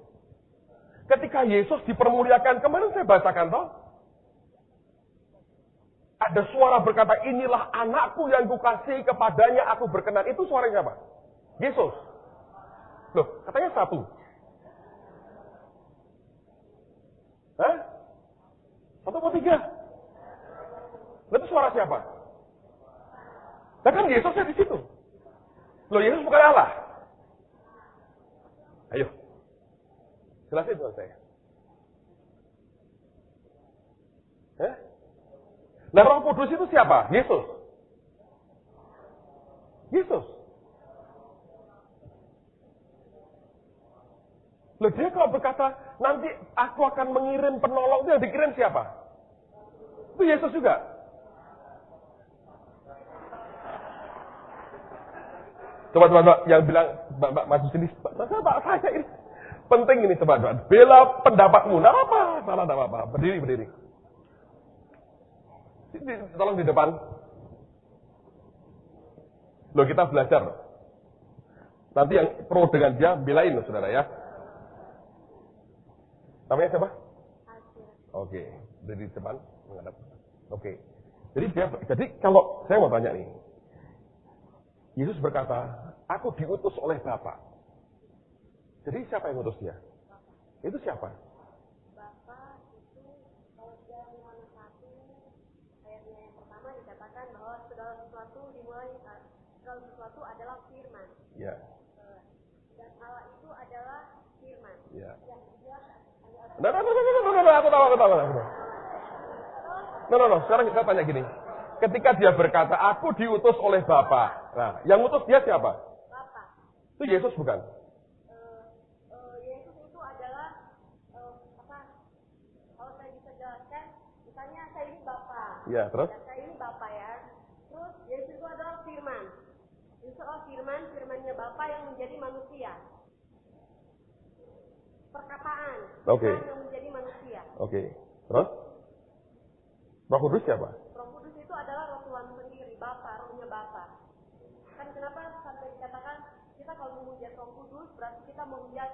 Ketika Yesus dipermuliakan, kemarin saya bacakan toh. Ada suara berkata, inilah anakku yang kukasihi, kepadanya aku berkenan. Itu suaranya siapa? Yesus. Loh, katanya 1. Hah? 1 atau 3? Itu suara siapa? Nah, kan Yesusnya di situ. Loh, Yesus bukan Allah. Ayo. Jelasin buat saya. Nah, Roh Kudus itu siapa? Yesus. Yesus. Loh, dia kalau berkata, nanti aku akan mengirim penolong, itu yang dikirim siapa? Itu Yesus juga. Coba, yang bilang, Mbak, maju sini. Pak, saya ini. Penting ini, coba. Bela pendapatmu. Nggak apa-apa. Salah, nggak apa-apa. Berdiri. Tolong di depan. Loh, kita belajar. Nanti yang pro dengan dia, belain, saudara ya. Namanya siapa? Oke, dari depan menghadap. Oke. Jadi kalau saya mau tanya nih. Yesus berkata, aku diutus oleh Bapa. Jadi siapa yang utus dia? Itu siapa?
Bapa itu dari Yohanes 1 ayatnya yang pertama dikatakan bahwa segala sesuatu adalah firman.
Ya.
Dan Allah itu adalah firman.
Ya.
Yang dia
Aku tahu. Sekarang kita tanya gini. Ketika dia berkata, aku diutus oleh Bapa. Nah, yang utus dia siapa?
Bapa.
Itu Yesus bukan?
Yesus itu adalah kalau saya bisa jelaskan, misalnya saya ini Bapa.
Ya, terus?
Dan saya ini Bapa ya. Terus Yesus itu adalah firman. Yesus adalah firmannya Bapa yang menjadi manusia. Perkataan.
Oke.
Yang menjadi manusia.
Oke. Terus? Roh Kudus siapa?
Roh Kudus itu adalah Roh Tuhan sendiri, Bapa, rohnya Bapa. Kan kenapa sampai dikatakan kita kalau menghujat Roh Kudus berarti kita menghujat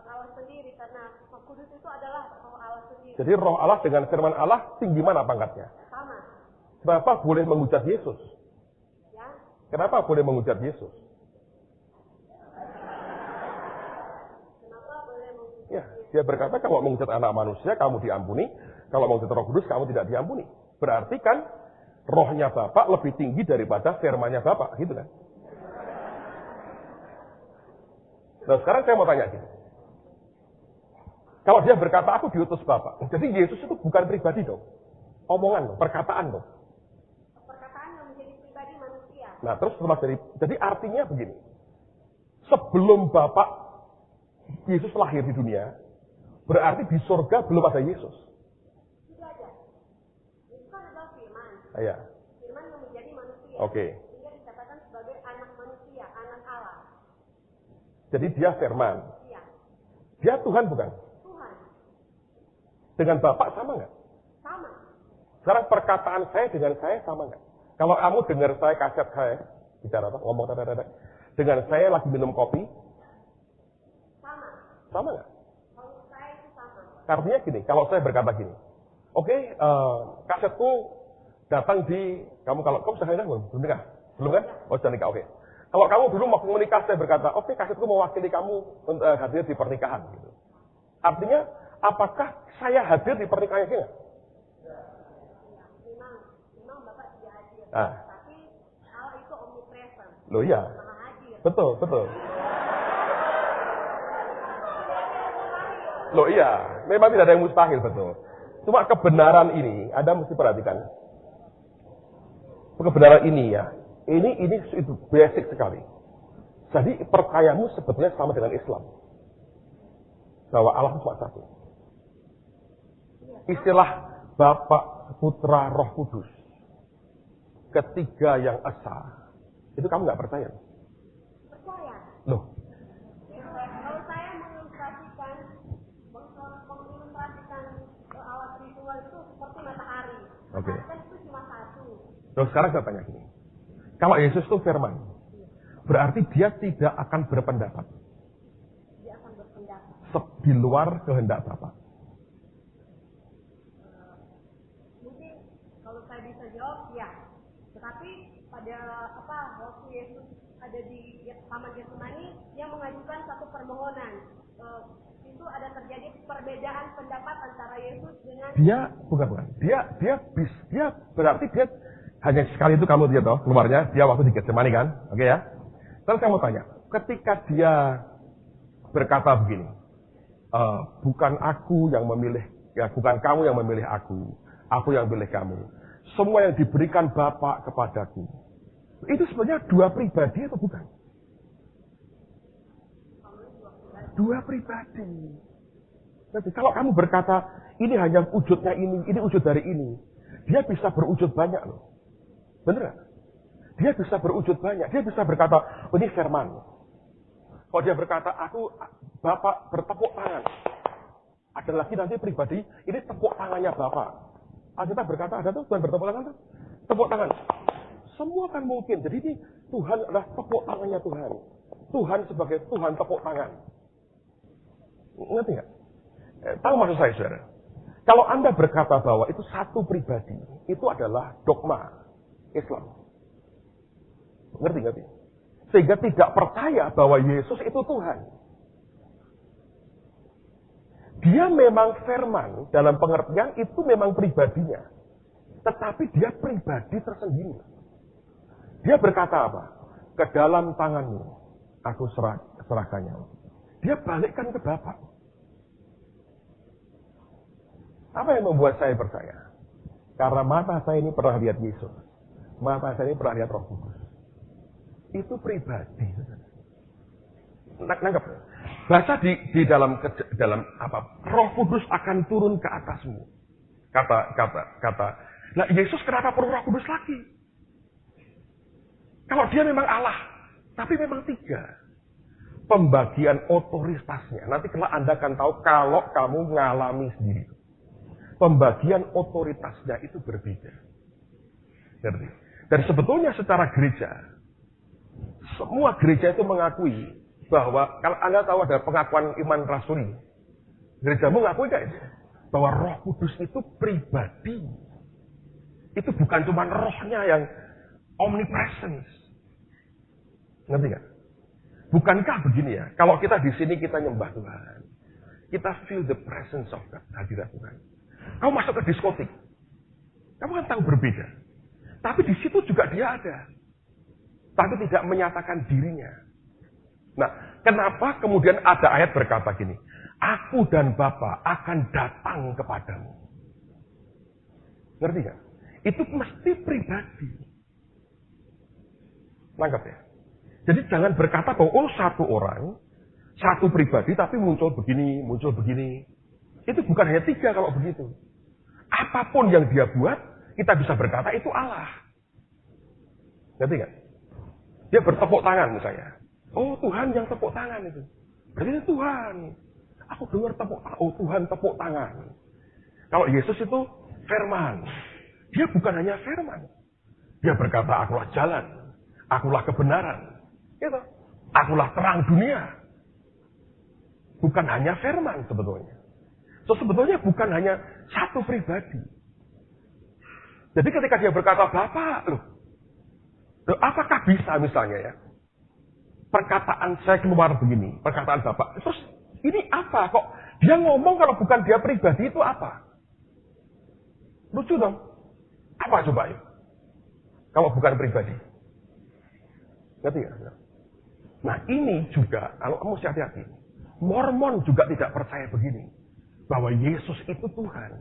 Allah sendiri, karena Roh Kudus itu adalah Roh Allah sendiri.
Jadi Roh Allah dengan firman Allah tinggi mana pangkatnya?
Sama.
Kenapa boleh menghujat Yesus?
Ya.
Kenapa boleh menghujat Yesus?
Kenapa boleh menghujat?
Ya, dia berkata kalau menghujat anak manusia kamu diampuni, kalau menghujat Roh Kudus kamu tidak diampuni. Berarti kan rohnya Bapak lebih tinggi daripada firmannya Bapak, gitu kan? Nah, sekarang saya mau tanya gini. Kalau dia berkata, aku diutus Bapak. Jadi Yesus itu bukan pribadi dong. Omongan dong, perkataan dong.
Perkataan yang menjadi pribadi manusia.
Nah, terus setelah jadi artinya begini. Sebelum Bapak Yesus lahir di dunia, berarti di surga belum ada Yesus.
Tidak ada. Yesus kan adalah firman.
Iya.
Firman yang menjadi manusia.
Oke.
Sehingga dikatakan sebagai anak manusia, anak Allah.
Jadi dia firman.
Iya.
Dia Tuhan bukan?
Tuhan.
Dengan Bapak sama nggak?
Sama.
Sekarang perkataan saya dengan saya sama nggak? Kalau kamu dengar saya kaset saya, bicara apa? Ngomong tanda-tanda. Dengan saya lagi minum kopi,
Sama.
sama nggak?
Kalau saya itu sama.
Artinya gini, kalau saya berkata gini, oke, kasetku datang di, kamu sudah nikah belum? Belum nikah? Belum kan? Oh, sudah nikah, oke. Kalau kamu dulu waktu menikah, saya berkata, oke, kasetku mewakili kamu untuk hadir di pernikahan. Gitu. Artinya, apakah saya hadir di pernikahannya nggak?
Memang Bapak tidak hadir.
Ah.
Tapi Allah itu omnipresent.
Loh iya.
Maha hadir.
Betul. Loh iya, memang tidak ada yang mustahil, betul. Cuma kebenaran ini, Anda mesti perhatikan. Kebenaran ini ya, ini itu basic sekali. Jadi percayamu sebetulnya sama dengan Islam. Bahwa Allah cuma satu. Istilah Bapa, Putra, Roh Kudus. Ketiga yang esa. Itu kamu nggak percaya?
Percaya.
Loh,
Kalau saya mengilustrasikan Allah spiritual itu seperti matahari.
Oke.
Matahari itu cuma satu.
Loh, sekarang saya tanya gini. Kalau Yesus itu firman, berarti dia tidak akan berpendapat
Dia akan berpendapat.
di luar kehendak Bapa.
Mungkin kalau saya bisa jawab, ya. Tetapi pada waktu Yesus ada di Taman Getsemani, dia mengajukan satu permohonan. Itu ada terjadi perbedaan pendapat antara Yesus dengan
Bukan. Dia berarti dia hanya sekali itu kamu lihat toh keluarnya dia waktu di Getsemani kan, oke ya. Terus saya mau tanya, ketika dia berkata begini, bukan aku yang memilih, ya bukan kamu yang memilih aku yang memilih kamu. Semua yang diberikan Bapa kepadaku. Itu sebenarnya dua pribadi atau bukan? Dua pribadi. Jadi kalau kamu berkata, ini hanya wujudnya ini wujud dari ini. Dia bisa berwujud banyak loh. Bener gak? Dia bisa berwujud banyak. Dia bisa berkata, oh, ini firman. Kalau dia berkata, aku Bapak bertepuk tangan. Ada lagi nanti pribadi, ini tepuk tangannya Bapak. Kita berkata, ada tuh Tuhan bertepuk tangan tuh. Tepuk tangan. Semua kan mungkin. Jadi ini Tuhan adalah tepuk tangannya Tuhan. Tuhan sebagai Tuhan tepuk tangan. Ngerti nggak? Tahu maksud saya, saudara? Kalau Anda berkata bahwa itu satu pribadi, itu adalah dogma Islam. Ngerti? Sehingga tidak percaya bahwa Yesus itu Tuhan. Dia memang firman dalam pengertian itu memang pribadinya. Tetapi dia pribadi tersendiri. Dia berkata apa? Ke dalam tanganmu aku serahkannya. Dia balikkan ke Bapa. Apa yang membuat saya percaya? Karena mata saya ini pernah lihat Yesus. Mata saya ini pernah lihat Roh Kudus. Itu pribadi. Nangkep. Baca di dalam apa? Roh Kudus akan turun ke atasmu. Kata. Nah, Yesus kenapa perlu Roh Kudus lagi? Kalau dia memang Allah, tapi memang 3. Pembagian otoritasnya. Nanti kelak Anda akan tahu kalau kamu mengalami sendiri. Pembagian otoritasnya itu berbeda. Ngerti? Dan sebetulnya secara gereja, semua gereja itu mengakui bahwa kalau Anda tahu ada pengakuan iman rasuli, gerejamu mengakui gak itu? Bahwa Roh Kudus itu pribadi. Itu bukan cuma rohnya yang omnipresence. Ngerti gak? Bukankah begini ya? Kalau kita di sini kita nyembah Tuhan, kita feel the presence of God, hadirat Tuhan. Kamu masuk ke diskotik, kamu kan tahu berbeda. Tapi di situ juga dia ada. Tapi tidak menyatakan dirinya. Nah, kenapa kemudian ada ayat berkata gini, aku dan Bapa akan datang kepadamu. Ngerti gak? Itu mesti pribadi. Nangkap ya? Jadi jangan berkata bahwa satu orang, satu pribadi tapi muncul begini. Itu bukan hanya 3 kalau begitu. Apapun yang dia buat, kita bisa berkata itu Allah. Ngerti gak? Dia bertepuk tangan misalnya. Oh, Tuhan yang tepuk tangan itu. Berarti itu Tuhan. Aku dengar tepuk tangan. Oh, Tuhan tepuk tangan. Kalau Yesus itu firman. Dia bukan hanya firman. Dia berkata, akulah jalan. Akulah kebenaran. Gitu. Akulah terang dunia. Bukan hanya firman sebetulnya. So, sebetulnya bukan hanya satu pribadi. Jadi ketika dia berkata, Bapa, loh, apakah bisa misalnya ya? Perkataan saya keluar begini, perkataan Bapak. Terus ini apa kok? Dia ngomong kalau bukan dia pribadi itu apa? Lucu dong. Apa coba ya? Kalau bukan pribadi. Ngerti ya? Nah ini juga, kalau kamu mesti hati-hati. Mormon juga tidak percaya begini. Bahwa Yesus itu Tuhan.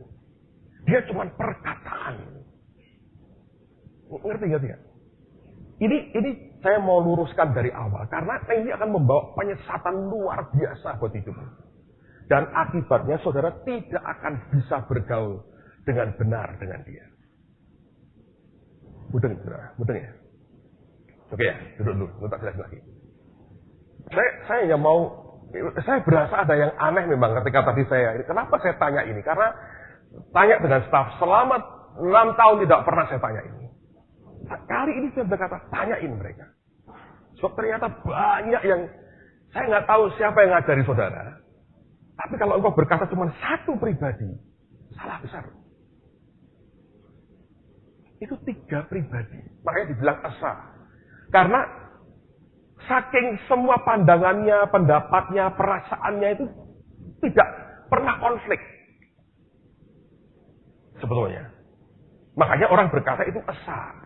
Dia cuma perkataan. Ngerti ya? Ini saya mau luruskan dari awal. Karena ini akan membawa penyesatan luar biasa buat hidupmu. Dan akibatnya saudara tidak akan bisa bergaul dengan benar dengan dia. Mudeng ya? Oke ya, duduk dulu. Tak jelasin lagi. Saya berasa ada yang aneh memang ketika tadi kenapa saya tanya ini? Karena tanya dengan staf selama 6 tahun tidak pernah saya tanya ini. Kali ini saya berkata, tanyain mereka. Sebab ternyata banyak yang, saya nggak tahu siapa yang ngajari saudara. Tapi kalau engkau berkata cuma satu pribadi, salah besar. Itu 3 pribadi. Makanya dibilang esa. Karena saking semua pandangannya, pendapatnya, perasaannya itu tidak pernah konflik. Sebetulnya. Makanya orang berkata itu esa.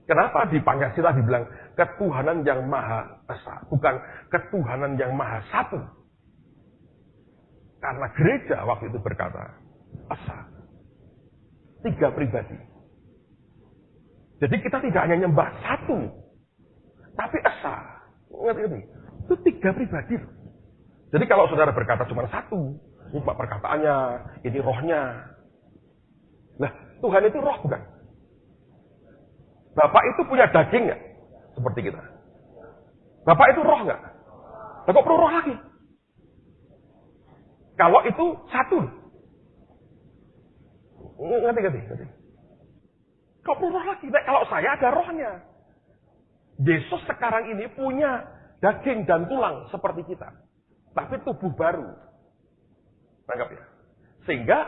Kenapa di Pancasila dibilang ketuhanan yang maha esa, bukan ketuhanan yang maha satu? Karena gereja waktu itu berkata esa. 3 pribadi. Jadi kita tidak hanya nyembah satu, tapi esa. Ngerti? Itu 3 pribadi. Jadi kalau saudara berkata cuma satu, ini perkataannya, ini rohnya. Nah, Tuhan itu roh bukan? Bapak itu punya daging nggak? Seperti kita. Bapak itu roh nggak? Nah, kok perlu roh lagi? Kalau itu satu. Ngerti. Kok perlu roh lagi? Nah, kalau saya ada rohnya. Yesus sekarang ini punya daging dan tulang seperti kita. Tapi tubuh baru. Nangkap ya? Sehingga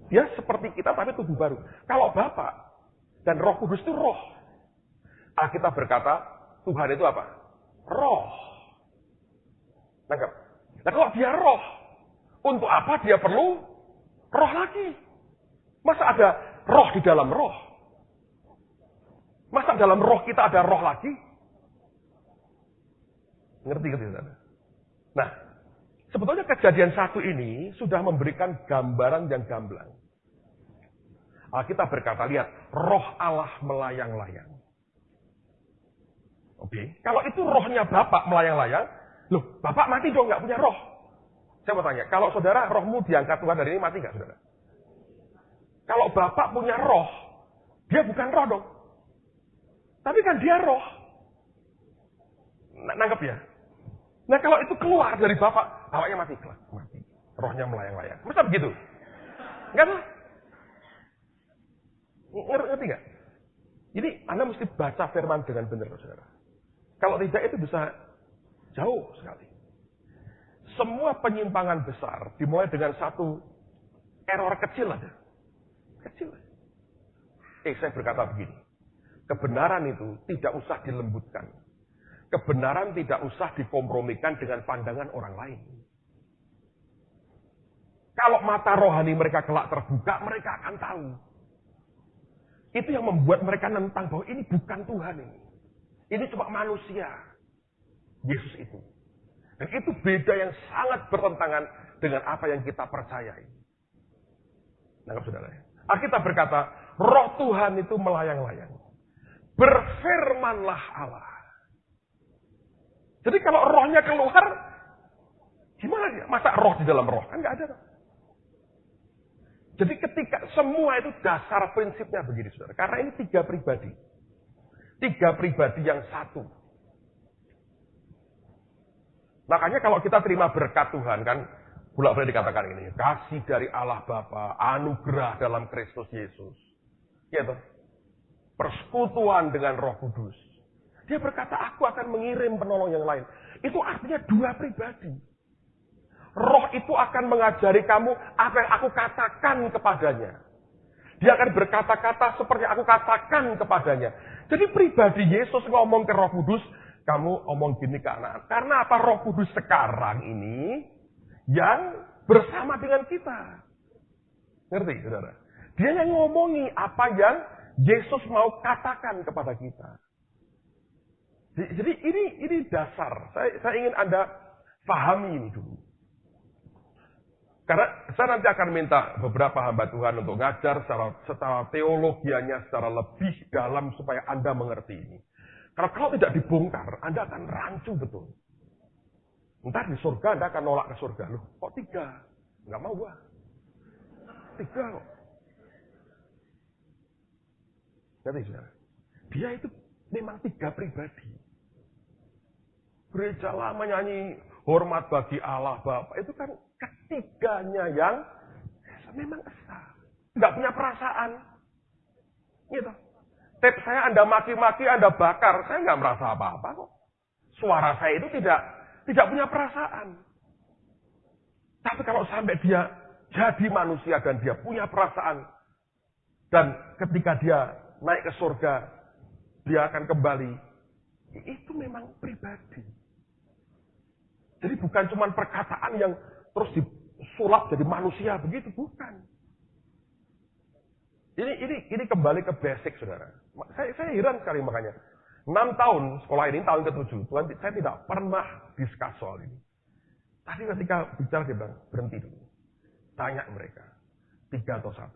dia seperti kita tapi tubuh baru. Kalau Bapa dan Roh Kudus itu roh. Alkitab berkata, Tuhan itu apa? Roh. Nangkap? Nah kalau dia roh, untuk apa dia perlu roh lagi? Masa ada roh di dalam roh? Masa dalam roh kita ada roh lagi? Ngerti kan? Nah, sebetulnya kejadian 1 ini sudah memberikan gambaran yang gamblang. Kita berkata, lihat, roh Allah melayang-layang. Oke, kalau itu rohnya Bapak melayang-layang, loh, Bapak mati dong, nggak punya roh. Saya mau tanya, kalau saudara rohmu diangkat Tuhan hari ini, mati nggak saudara? Kalau Bapak punya roh, dia bukan roh dong. Tapi kan dia roh. Nangkep ya? Nah kalau itu keluar dari Bapak, Bapaknya mati. Mati. Rohnya melayang-layang. Masa begitu? Enggak lah. Ngerti nggak? Jadi Anda mesti baca firman dengan benar, saudara. Kalau tidak itu bisa jauh sekali. Semua penyimpangan besar dimulai dengan satu error kecil aja. Kecil. Saya berkata begini. Kebenaran itu tidak usah dilembutkan. Kebenaran tidak usah dikompromikan dengan pandangan orang lain. Kalau mata rohani mereka kelak terbuka, mereka akan tahu. Itu yang membuat mereka nentang bahwa ini bukan Tuhan ini. Ini cuma manusia. Yesus itu. Dan itu beda yang sangat bertentangan dengan apa yang kita percayai. Nangkap saudara ya? Alkitab berkata, roh Tuhan itu melayang-layang. Berfirmanlah Allah. Jadi kalau rohnya keluar, gimana dia? Masa roh di dalam roh? Kan nggak ada. Jadi ketika semua itu dasar prinsipnya begini, saudara. Karena ini 3 pribadi. 3 pribadi yang satu. Makanya kalau kita terima berkat Tuhan kan, boleh dikatakan ini. Kasih dari Allah Bapa, anugerah dalam Kristus Yesus. Gitu. Persekutuan dengan Roh Kudus. Dia berkata, aku akan mengirim penolong yang lain. Itu artinya 2 pribadi. Roh itu akan mengajari kamu apa yang aku katakan kepadanya. Dia akan berkata-kata seperti aku katakan kepadanya. Jadi pribadi Yesus ngomong ke Roh Kudus, kamu omong gini ke anak. Karena apa? Roh Kudus sekarang ini yang bersama dengan kita. Ngerti, saudara? Dia yang ngomongi apa yang Yesus mau katakan kepada kita. Jadi ini dasar. Saya ingin Anda pahami ini dulu. Karena saya nanti akan minta beberapa hamba Tuhan untuk ngajar secara teologianya secara lebih dalam supaya Anda mengerti ini. Karena kalau tidak dibongkar, Anda akan rancu betul. Ntar di surga Anda akan nolak ke surga. Loh, kok 3? Nggak mau gua. 3 kok. Ngerti, saudara? Dia itu memang 3 pribadi. Gereja lama nyanyi hormat bagi Allah Bapa. Itu kan ketiganya yang memang esa. Nggak punya perasaan. Gitu. Tep saya Anda maki-maki, Anda bakar. Saya nggak merasa apa-apa kok. Suara saya itu tidak punya perasaan. Tapi kalau sampai dia jadi manusia dan dia punya perasaan. Dan ketika dia naik ke surga, dia akan kembali. Itu memang pribadi. Jadi bukan cuma perkataan yang terus disulap jadi manusia begitu, bukan. Ini kembali ke basic, saudara. Saya heran sekali makanya. 6 tahun sekolah ini, tahun ke-7, Tuhan, saya tidak pernah diskus soal ini. Tadi ketika bicara dia bilang, berhenti dulu. Tanya mereka, 3 atau 1.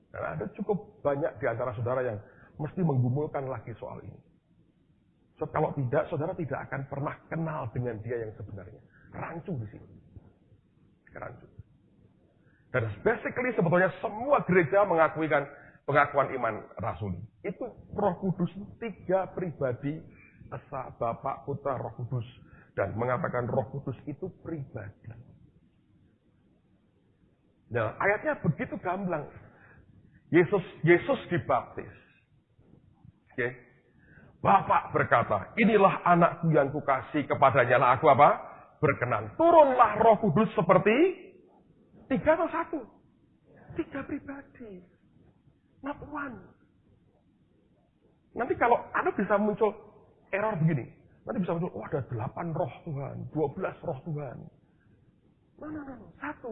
Karena ada cukup banyak di antara saudara yang mesti menggumulkan lagi soal ini. So, kalau tidak, saudara tidak akan pernah kenal dengan dia yang sebenarnya. Rancu di sini. Rancu. Dan basically sebetulnya semua gereja pengakuan iman rasuli. Itu Roh Kudus 3 pribadi, Esa, Bapa, Putra, Roh Kudus. Dan mengatakan Roh Kudus itu pribadi. Nah, ayatnya begitu gamblang. Yesus dibaptis. Oke. Bapak berkata, inilah anakku yang kukasih, kepadanya lah aku apa? Berkenan. Turunlah Roh Kudus seperti 3 atau 1? 3 pribadi. Not one. Nanti kalau Anda bisa muncul error begini. Nanti bisa muncul, ada 8 roh Tuhan, 12 roh Tuhan. No. 1.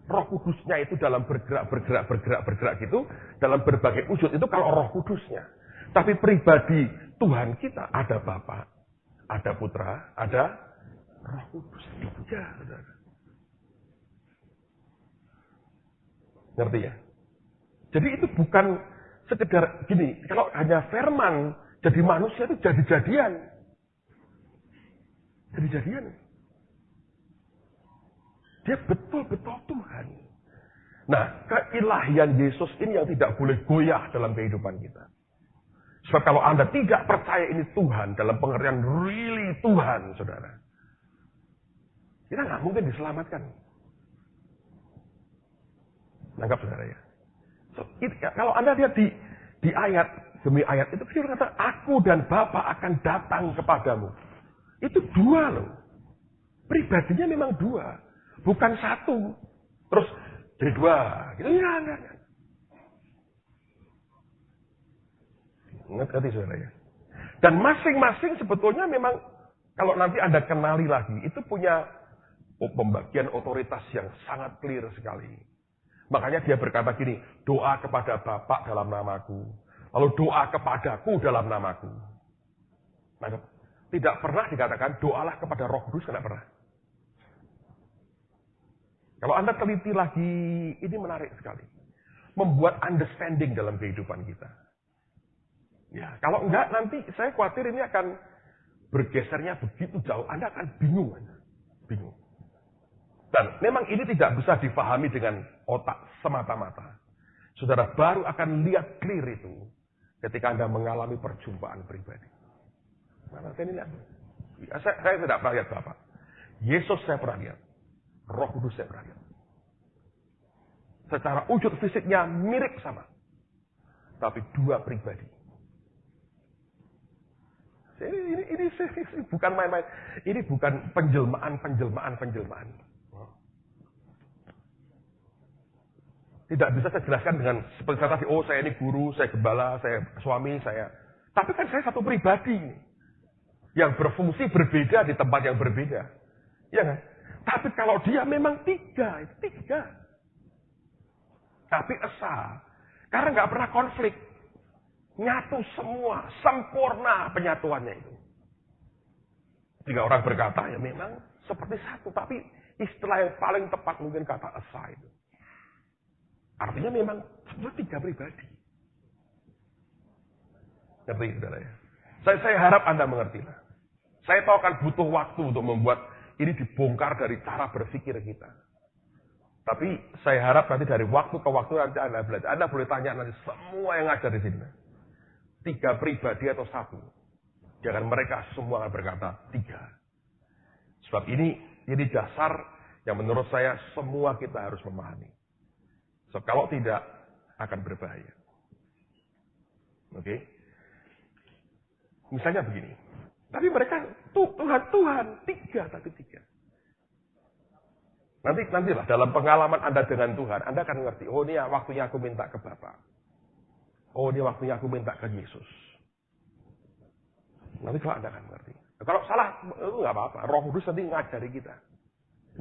Roh Kudusnya itu dalam bergerak gitu. Dalam berbagai wujud itu kalau Roh Kudusnya. Tapi pribadi Tuhan kita ada Bapa, ada Putra, ada Roh Kudus. 3, saudara. Ngerti ya? Jadi itu bukan sekedar gini, kalau hanya firman jadi manusia itu jadi-jadian. Dia betul-betul Tuhan. Nah, keilahian Yesus ini yang tidak boleh goyah dalam kehidupan kita. Sebab kalau Anda tidak percaya ini Tuhan, dalam pengertian really Tuhan, saudara, kita nggak mungkin diselamatkan. Nangkap saudara ya? Kalau Anda lihat di ayat demi ayat itu, dia berkata, aku dan Bapa akan datang kepadamu. Itu 2 loh. Pribadinya memang 2. Bukan 1. Terus jadi 2. Gitu. Enggak. Ngerti saudara ya? Dan masing-masing sebetulnya memang, kalau nanti Anda kenali lagi, itu punya pembagian otoritas yang sangat clear sekali. Makanya dia berkata gini, doa kepada Bapa dalam namaku. Lalu doa kepadaku dalam namaku. Nah, tidak pernah dikatakan doalah kepada Roh Kudus, tidak pernah. Kalau Anda teliti lagi, ini menarik sekali. Membuat understanding dalam kehidupan kita. Ya, kalau enggak nanti saya khawatir ini akan bergesernya begitu jauh. Anda akan bingung. Dan memang ini tidak bisa difahami dengan otak semata-mata. Saudara baru akan lihat clear itu ketika Anda mengalami perjumpaan pribadi. Mana saya lihat? Saya tidak pernah lihat Bapak. Yesus saya pernah lihat. Roh Kudus saya pernah lihat. Secara wujud fisiknya mirip sama. Tapi 2 pribadi. Ini bukan main-main. Ini bukan penjelmaan. Tidak bisa saya jelaskan dengan seperti saya tadi, saya ini guru, saya gembala, saya suami, saya. Tapi kan saya satu pribadi yang berfungsi berbeda di tempat yang berbeda. Ya kan? Tapi kalau dia memang 3. Tapi esa. Karena nggak pernah konflik. Nyatu semua, sempurna penyatuannya itu. Jika orang berkata, ya memang seperti 1. Tapi istilah yang paling tepat mungkin kata esa itu. Artinya memang semua 3 pribadi. Ngerti saudara ya? Saya harap Anda mengerti. Saya tahu akan butuh waktu untuk membuat ini dibongkar dari cara berpikir kita. Tapi saya harap nanti dari waktu ke waktu nanti Anda belajar. Anda boleh tanya nanti semua yang ada di sini. 3 pribadi atau 1. Jangan mereka semua akan berkata 3. Sebab ini dasar yang menurut saya semua kita harus memahami. So, kalau tidak, akan berbahaya. Oke? Misalnya begini. Tapi mereka, Tuhan, 3 tapi 3. Nantilah, dalam pengalaman Anda dengan Tuhan, Anda akan mengerti, oh ini waktunya aku minta ke Bapa. Oh ini waktunya aku minta ke Yesus. Nanti kalau Anda akan mengerti. Kalau salah, itu nggak apa-apa. Roh Kudus nanti ngajari kita.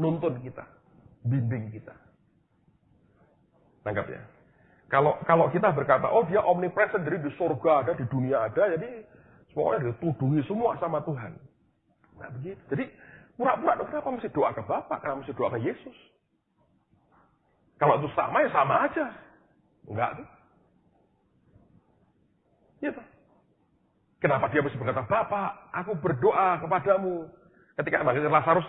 Nuntun kita. Bimbing kita. Nangkap ya. Kalau kita berkata, oh dia omnipresent, jadi di surga ada, di dunia ada, jadi semuanya dituduhi semua sama Tuhan. Nah begitu. Jadi pura-pura kenapa mesti doa ke Bapa, kenapa mesti doa ke Yesus? Kalau itu sama ya sama aja. Enggak tuh. Gitu. Kenapa dia mesti berkata, Bapa, aku berdoa kepadamu ketika manggil Lazarus?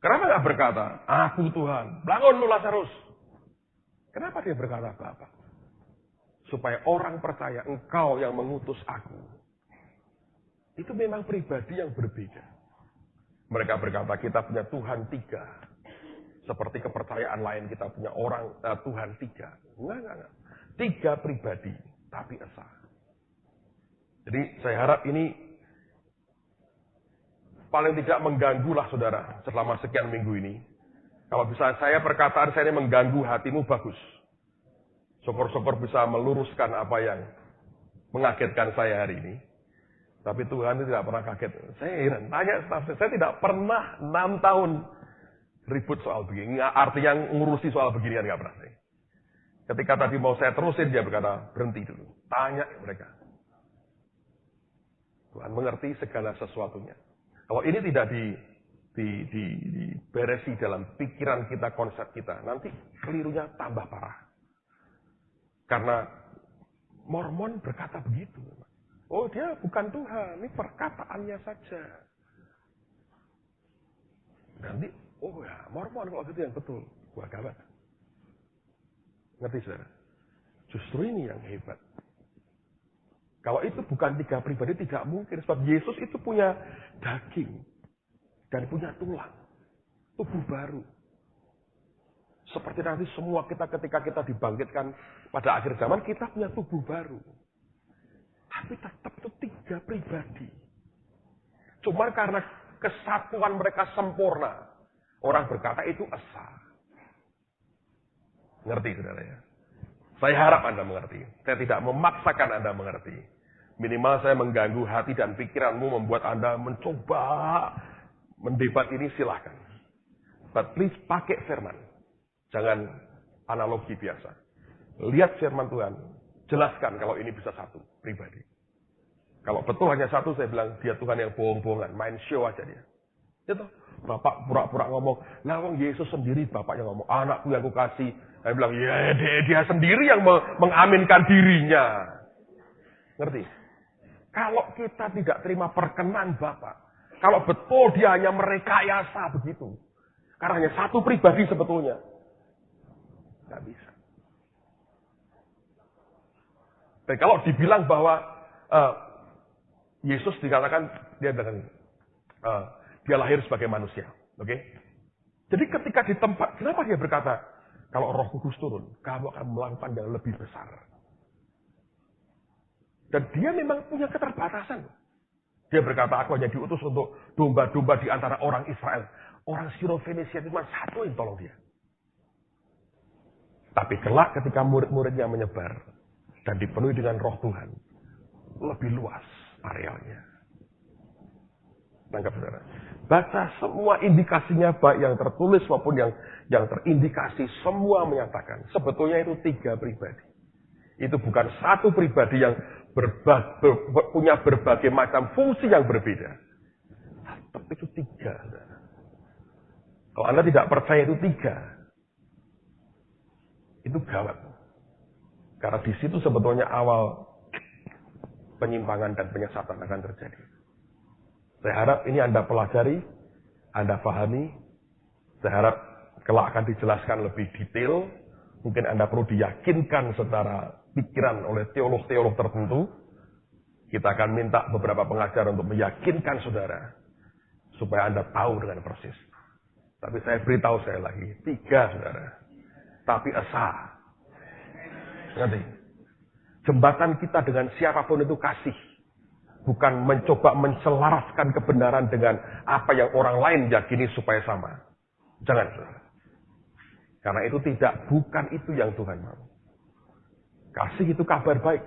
Kenapa nggak berkata, aku Tuhan, bangun lu Lazarus? Kenapa dia berkata Bapa? Supaya orang percaya engkau yang mengutus aku. Itu memang pribadi yang berbeda. Mereka berkata kita punya Tuhan 3. Seperti kepercayaan lain kita punya orang Tuhan 3. Enggak. 3 pribadi, tapi esa. Jadi saya harap ini paling tidak mengganggulah saudara selama sekian minggu ini. Kalau bisa perkataan saya ini mengganggu hatimu, bagus. Syukur-syukur bisa meluruskan apa yang mengagetkan saya hari ini. Tapi Tuhan itu tidak pernah kaget. Saya heran, tanya staf saya tidak pernah 6 tahun ribut soal begini. Artinya ngurusi soal beginian nggak pernah. Ketika tadi mau saya terusin, dia berkata, berhenti dulu. Tanya mereka. Tuhan mengerti segala sesuatunya. Kalau ini tidak diberesi dalam pikiran kita, konsep kita, nanti kelirunya tambah parah. Karena Mormon berkata begitu. Oh, dia bukan Tuhan, ini perkataannya saja. Nanti, oh ya, Mormon kalau gitu yang betul. Wah, gawat. Ngerti, saudara? Justru ini yang hebat. Kalau itu bukan 3 pribadi, tidak mungkin. Sebab Yesus itu punya daging. Dan punya tulang. Tubuh baru. Seperti nanti semua kita ketika kita dibangkitkan pada akhir zaman, kita punya tubuh baru. Tapi tetap itu 3 pribadi. Cuma karena kesatuan mereka sempurna. Orang berkata itu esa. Ngerti, saudara ya? Saya harap Anda mengerti. Saya tidak memaksakan Anda mengerti. Minimal saya mengganggu hati dan pikiranmu, membuat Anda mencoba mendebat ini, silahkan. But please pakai firman. Jangan analogi biasa. Lihat firman Tuhan. Jelaskan kalau ini bisa 1 pribadi. Kalau betul hanya 1, saya bilang dia Tuhan yang bohong-bohongan. Main show aja dia. Itu. Bapak pura-pura ngomong. Nah, wong Yesus sendiri bapaknya ngomong. Anakku yang kukasih. Saya bilang, ya dia sendiri yang mengaminkan dirinya. Ngerti? Kalau kita tidak terima perkenan Bapak. Kalau betul dia hanya merekayasa begitu. Karena hanya 1 pribadi sebetulnya. Nggak bisa. Dan kalau dibilang bahwa Yesus dikatakan dia dengan dia lahir sebagai manusia. Oke? Jadi ketika di tempat, kenapa dia berkata, kalau Roh Kudus turun, kamu akan melakukan yang lebih besar. Dan dia memang punya keterbatasan. Dia berkata, aku hanya diutus untuk domba-domba di antara orang Israel. Orang Siro-Fenisia itu cuma 1 yang tolong dia. Tapi kelak ketika murid-muridnya menyebar dan dipenuhi dengan Roh Tuhan, lebih luas arealnya. Tangkap, saudara. Baca semua indikasinya, baik yang tertulis maupun yang terindikasi, semua menyatakan sebetulnya itu 3 pribadi. Itu bukan 1 pribadi yang punya berbagai macam fungsi yang berbeda. Tapi itu 3. Kalau Anda tidak percaya itu 3, itu gawat. Karena di situ sebetulnya awal penyimpangan dan penyesatan akan terjadi. Saya harap ini Anda pelajari, Anda pahami. Saya harap kelak akan dijelaskan lebih detail. Mungkin Anda perlu diyakinkan secara pikiran oleh teolog-teolog tertentu. Kita akan minta beberapa pengajar untuk meyakinkan saudara. Supaya Anda tahu dengan persis. Tapi saya beritahu saya lagi, 3 saudara. Tapi esa. Ngerti? Jembatan kita dengan siapapun itu kasih. Bukan mencoba menselaraskan kebenaran dengan apa yang orang lain yakini supaya sama. Jangan, saudara. Karena itu bukan itu yang Tuhan mau. Kasih itu kabar baik.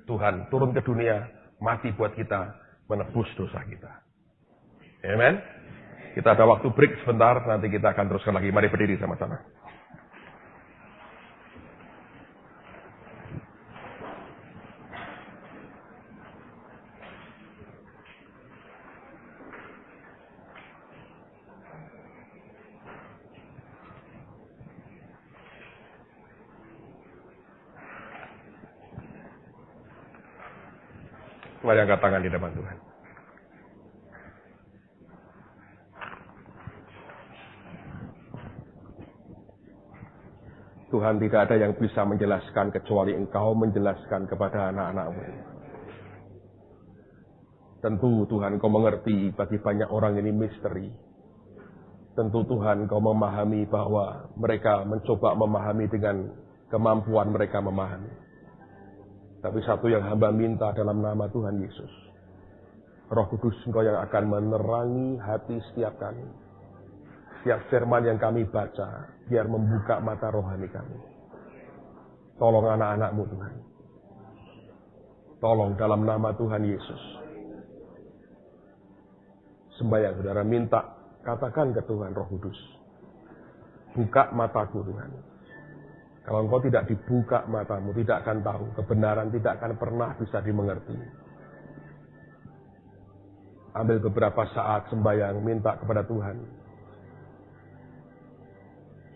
Tuhan turun ke dunia, mati buat kita, menebus dosa kita. Amen. Kita ada waktu break sebentar, nanti kita akan teruskan lagi. Mari berdiri sama-sama. Mari angkat tangan di depan Tuhan. Tuhan, tidak ada yang bisa menjelaskan kecuali Engkau menjelaskan kepada anak-anak-Mu. Tentu Tuhan Engkau mengerti bagi banyak orang ini misteri. Tentu Tuhan Engkau memahami bahwa mereka mencoba memahami dengan kemampuan mereka memahami. Tapi satu yang hamba minta dalam nama Tuhan Yesus. Roh Kudus Engkau yang akan menerangi hati setiap kami. Setiap firman yang kami baca, biar membuka mata rohani kami. Tolong anak-anak-Mu Tuhan. Tolong dalam nama Tuhan Yesus. Sembahyang saudara minta, katakan ke Tuhan Roh Kudus. Buka mataku Tuhan. Kalau engkau tidak dibuka matamu, tidak akan tahu. Kebenaran tidak akan pernah bisa dimengerti. Ambil beberapa saat sembahyang, minta kepada Tuhan.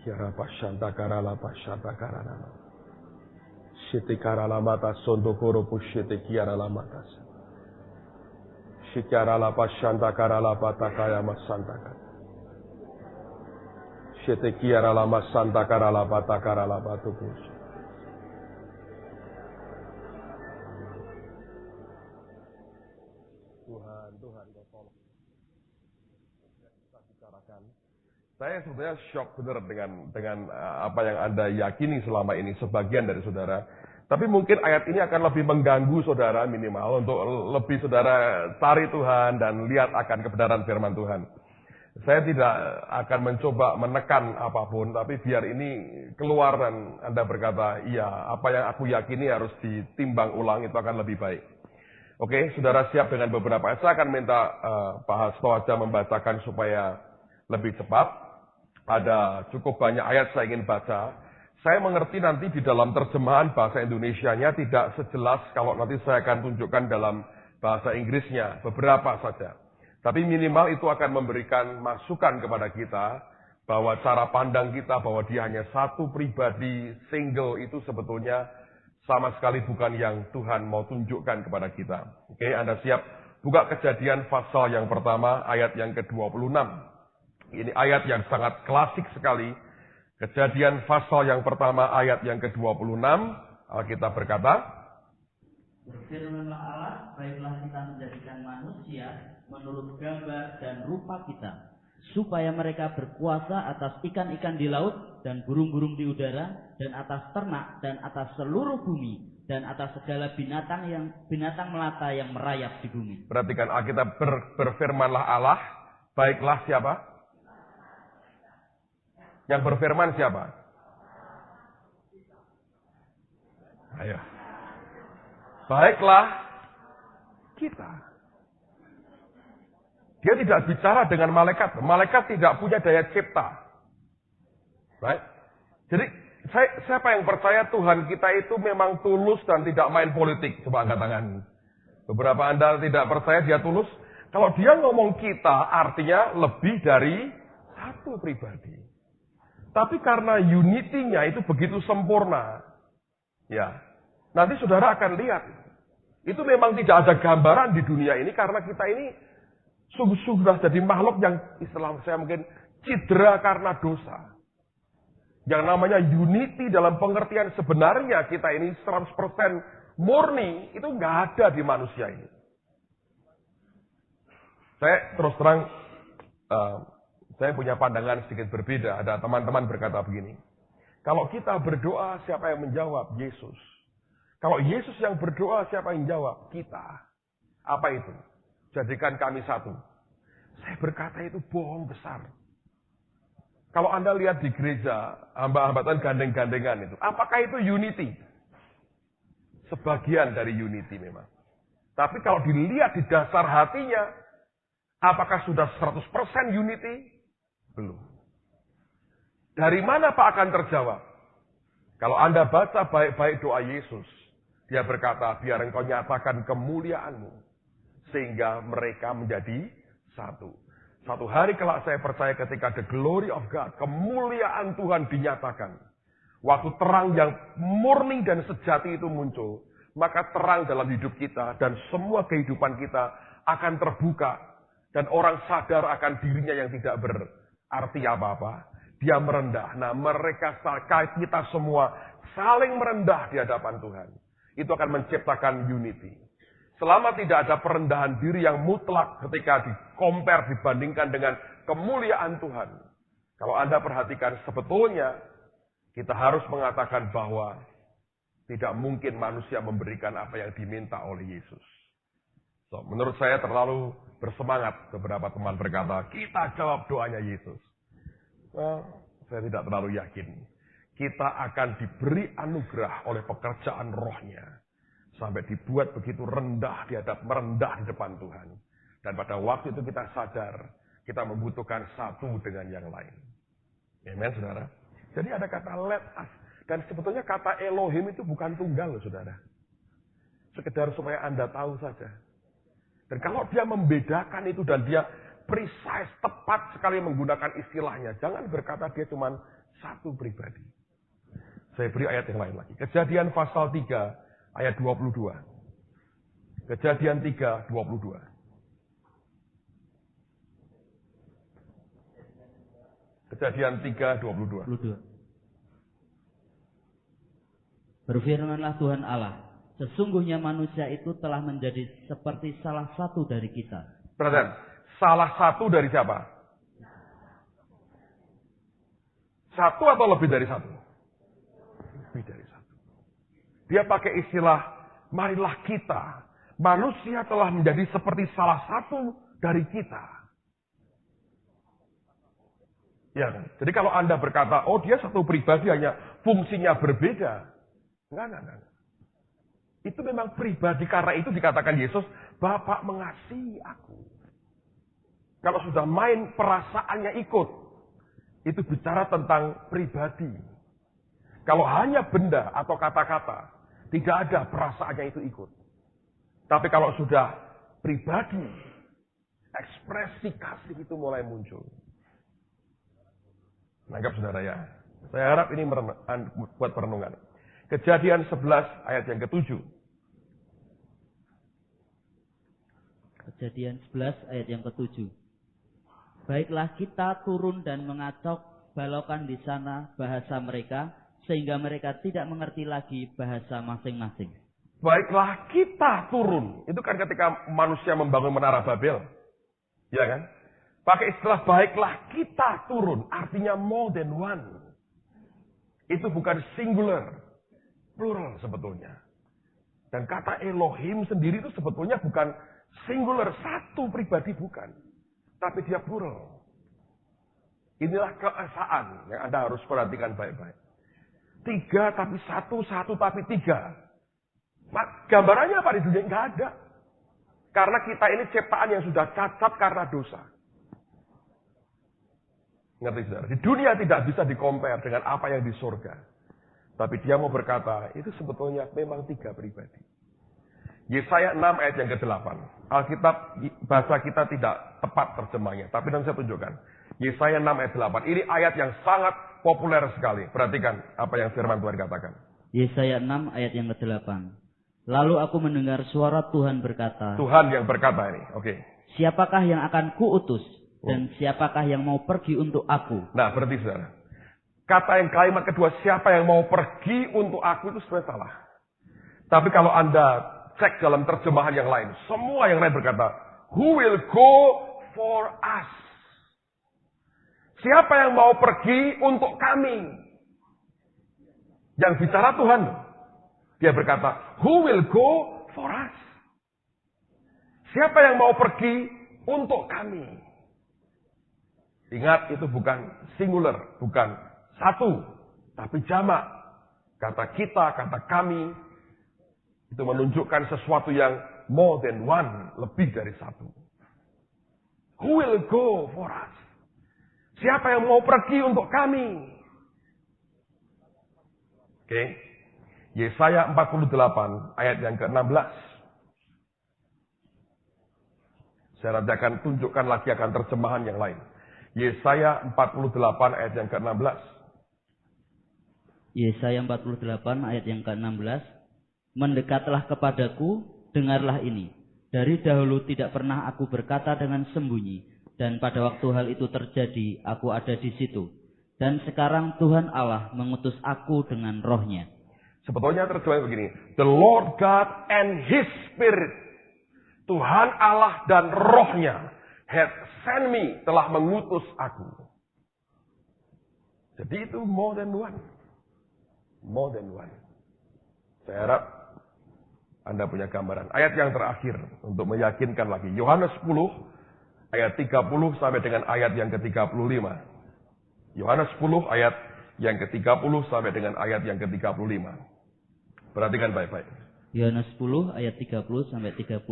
Yarapa shanta karala pashata karana. Shiti karala mata sondokoro pushiti kiarala mata. Shikarala pashanta karala patakaya masantaka. Shiti kiarala masanta karala patakarala batukus. Tuhan, kau tolong. Kita bicarakan. Saya sebetulnya shock benar dengan apa yang Anda yakini selama ini, sebagian dari saudara. Tapi mungkin ayat ini akan lebih mengganggu saudara minimal untuk lebih saudara cari Tuhan dan lihat akan kebenaran firman Tuhan. Saya tidak akan mencoba menekan apapun, tapi biar ini keluar dan Anda berkata, iya, apa yang aku yakini harus ditimbang ulang, itu akan lebih baik. Oke, saudara siap dengan beberapa ayat. Saya akan minta Pak Hasto aja membacakan supaya lebih cepat. Ada cukup banyak ayat saya ingin baca. Saya mengerti nanti di dalam terjemahan bahasa Indonesianya tidak sejelas kalau nanti saya akan tunjukkan dalam bahasa Inggrisnya, beberapa saja. Tapi minimal itu akan memberikan masukan kepada kita bahwa cara pandang kita bahwa dia hanya satu pribadi, single, itu sebetulnya sama sekali bukan yang Tuhan mau tunjukkan kepada kita. Oke, Anda siap? Buka Kejadian pasal yang pertama, ayat yang ke-26. Ini ayat yang sangat klasik sekali. Kejadian pasal yang pertama, ayat yang ke-26. Alkitab berkata,
berfirmanlah Allah, baiklah kita menjadikan manusia menurut gambar dan rupa kita, supaya mereka berkuasa atas ikan-ikan di laut dan burung-burung di udara, dan atas ternak, dan atas seluruh bumi, dan atas segala binatang melata yang merayap di bumi.
Perhatikan, Alkitab berfirmanlah Allah, baiklah siapa? Yang berfirman siapa? Ayo. Baiklah kita. Dia tidak bicara dengan malaikat. Malaikat tidak punya daya cipta. Right? Jadi, siapa yang percaya Tuhan kita itu memang tulus dan tidak main politik? Coba angkat tangan. Beberapa Anda tidak percaya dia tulus. Kalau dia ngomong kita, artinya lebih dari satu pribadi. Tapi karena unity-nya itu begitu sempurna. Ya. Nanti saudara akan lihat. Itu memang tidak ada gambaran di dunia ini karena kita ini sudah jadi makhluk yang istilah saya mungkin cedera karena dosa. Yang namanya unity dalam pengertian sebenarnya kita ini 100% murni, itu nggak ada di manusia ini. Saya terus terang, saya punya pandangan sedikit berbeda. Ada teman-teman berkata begini, kalau kita berdoa siapa yang menjawab? Yesus. Kalau Yesus yang berdoa siapa yang jawab? Kita. Apa itu? Jadikan kami satu. Saya berkata itu bohong besar. Kalau Anda lihat di gereja, hamba-hambatan gandeng-gandengan itu. Apakah itu unity? Sebagian dari unity memang. Tapi kalau dilihat di dasar hatinya, apakah sudah 100% unity? Belum. Dari mana Pak akan terjawab? Kalau Anda baca baik-baik doa Yesus, dia berkata, biar engkau nyatakan kemuliaan-Mu, sehingga mereka menjadi satu. Satu hari kelak saya percaya ketika the glory of God, kemuliaan Tuhan dinyatakan. Waktu terang yang murni dan sejati itu muncul, maka terang dalam hidup kita dan semua kehidupan kita akan terbuka. Dan orang sadar akan dirinya yang tidak berarti apa-apa. Dia merendah. Nah mereka, kita semua saling merendah di hadapan Tuhan. Itu akan menciptakan unity. Selama tidak ada perendahan diri yang mutlak ketika dibandingkan dengan kemuliaan Tuhan. Kalau Anda perhatikan sebetulnya kita harus mengatakan bahwa tidak mungkin manusia memberikan apa yang diminta oleh Yesus. Menurut saya terlalu bersemangat. Beberapa teman berkata, kita jawab doanya Yesus. Saya tidak terlalu yakin. Kita akan diberi anugerah oleh pekerjaan rohnya. Sampai dibuat begitu rendah merendah di depan Tuhan. Dan pada waktu itu kita sadar, kita membutuhkan satu dengan yang lain. Amen, saudara. Jadi ada kata let us. Dan sebetulnya kata Elohim itu bukan tunggal, saudara. Sekedar supaya Anda tahu saja. Dan kalau dia membedakan itu dan dia precise, tepat sekali menggunakan istilahnya. Jangan berkata dia cuma satu pribadi. Saya beri ayat yang lain lagi. Kejadian pasal 3 ayat 22. Kejadian 3, 22. Kejadian 3, 22.
Berfirmanlah Tuhan Allah, sesungguhnya manusia itu telah menjadi seperti salah satu dari kita.
Perhatian, salah satu dari siapa? Satu atau lebih dari satu? Lebih dari satu. Dia pakai istilah, marilah kita. Manusia telah menjadi seperti salah satu dari kita. Ya kan? Jadi kalau Anda berkata, oh dia satu pribadi hanya fungsinya berbeda. Enggak. Itu memang pribadi, karena itu dikatakan Yesus, Bapa mengasihi aku. Kalau sudah main perasaannya ikut, itu bicara tentang pribadi. Kalau hanya benda atau kata-kata, tidak ada perasaannya itu ikut. Tapi kalau sudah pribadi, ekspresi kasih itu mulai muncul. Nanggap saudara ya. Saya harap ini buat perenungan. Kejadian 11 ayat yang ke-7.
Kejadian 11 ayat yang ke-7. Baiklah kita turun dan mengacok balaukan di sana bahasa mereka, sehingga mereka tidak mengerti lagi bahasa masing-masing.
Baiklah kita turun. Itu kan ketika manusia membangun menara Babel. Ya kan? Pakai istilah baiklah kita turun. Artinya more than one. Itu bukan singular. Plural sebetulnya. Dan kata Elohim sendiri itu sebetulnya bukan singular. Satu pribadi bukan. Tapi dia plural. Inilah keesaan yang Anda harus perhatikan baik-baik. 3 tapi 1, 1 tapi 3. Gambarannya apa di dunia? Nggak ada. Karena kita ini ciptaan yang sudah cacat karena dosa. Ngerti saudara? Di dunia tidak bisa di-compare dengan apa yang di surga. Tapi dia mau berkata, itu sebetulnya memang 3 pribadi. Yesaya 6 ayat yang ke-8. Alkitab, bahasa kita tidak tepat terjemahnya. Tapi nanti saya tunjukkan. Yesaya 6 ayat 8. Ini ayat yang sangat populer sekali. Perhatikan apa yang firman Tuhan katakan.
Yesaya 6 ayat yang ke-8. Lalu aku mendengar suara Tuhan berkata.
Tuhan yang berkata ini. Oke.
Siapakah yang akan kuutus? Dan siapakah yang mau pergi untuk aku?
Nah, berarti saudara. Kalimat kedua, siapa yang mau pergi untuk aku itu sebenarnya salah. Tapi kalau Anda cek dalam terjemahan yang lain, semua yang lain berkata, who will go for us? Siapa yang mau pergi untuk kami? Yang bicara Tuhan. Dia berkata, who will go for us? Siapa yang mau pergi untuk kami? Ingat, itu bukan singular, bukan satu, tapi jamak. Kata kita, kata kami, itu menunjukkan sesuatu yang more than one, lebih dari satu. Who will go for us? Siapa yang mau pergi untuk kami? Oke. Yesaya 48 ayat yang ke-16. Saya nanti akan tunjukkan lagi akan terjemahan yang lain. Yesaya 48 ayat yang ke-16.
Yesaya 48 ayat yang ke-16. Mendekatlah kepadaku, dengarlah ini. Dari dahulu tidak pernah aku berkata dengan sembunyi, dan pada waktu hal itu terjadi, aku ada di situ. Dan sekarang Tuhan Allah mengutus aku dengan rohnya.
Sebetulnya terjemahnya begini. The Lord God and His Spirit. Tuhan Allah dan rohnya. Had sent me, telah mengutus aku. Jadi itu more than one. More than one. Saya harap Anda punya gambaran. Ayat yang terakhir untuk meyakinkan lagi. Yohanes 10 ayat 30 sampai dengan ayat yang ke-35. Yohanes 10 ayat yang ke-30 sampai dengan ayat yang ke-35. Perhatikan baik-baik.
Yohanes 10 ayat 30 sampai 35.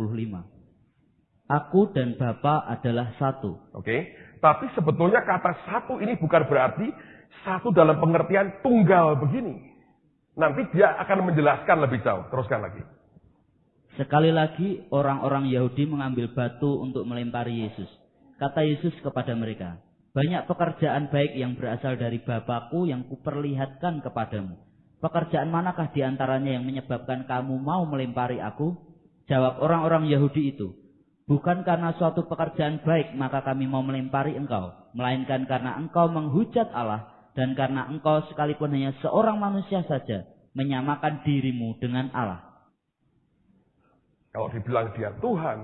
Aku dan Bapa adalah satu.
Oke. Tapi sebetulnya kata satu ini bukan berarti satu dalam pengertian tunggal begini. Nanti dia akan menjelaskan lebih jauh. Teruskan lagi.
Sekali lagi orang-orang Yahudi mengambil batu untuk melempari Yesus. Kata Yesus kepada mereka, banyak pekerjaan baik yang berasal dari Bapa-Ku yang kuperlihatkan kepadamu. Pekerjaan manakah di antaranya yang menyebabkan kamu mau melempari aku? Jawab orang-orang Yahudi itu, bukan karena suatu pekerjaan baik maka kami mau melempari engkau, melainkan karena engkau menghujat Allah dan karena engkau sekalipun hanya seorang manusia saja menyamakan dirimu dengan Allah.
Kalau dibilang dia Tuhan,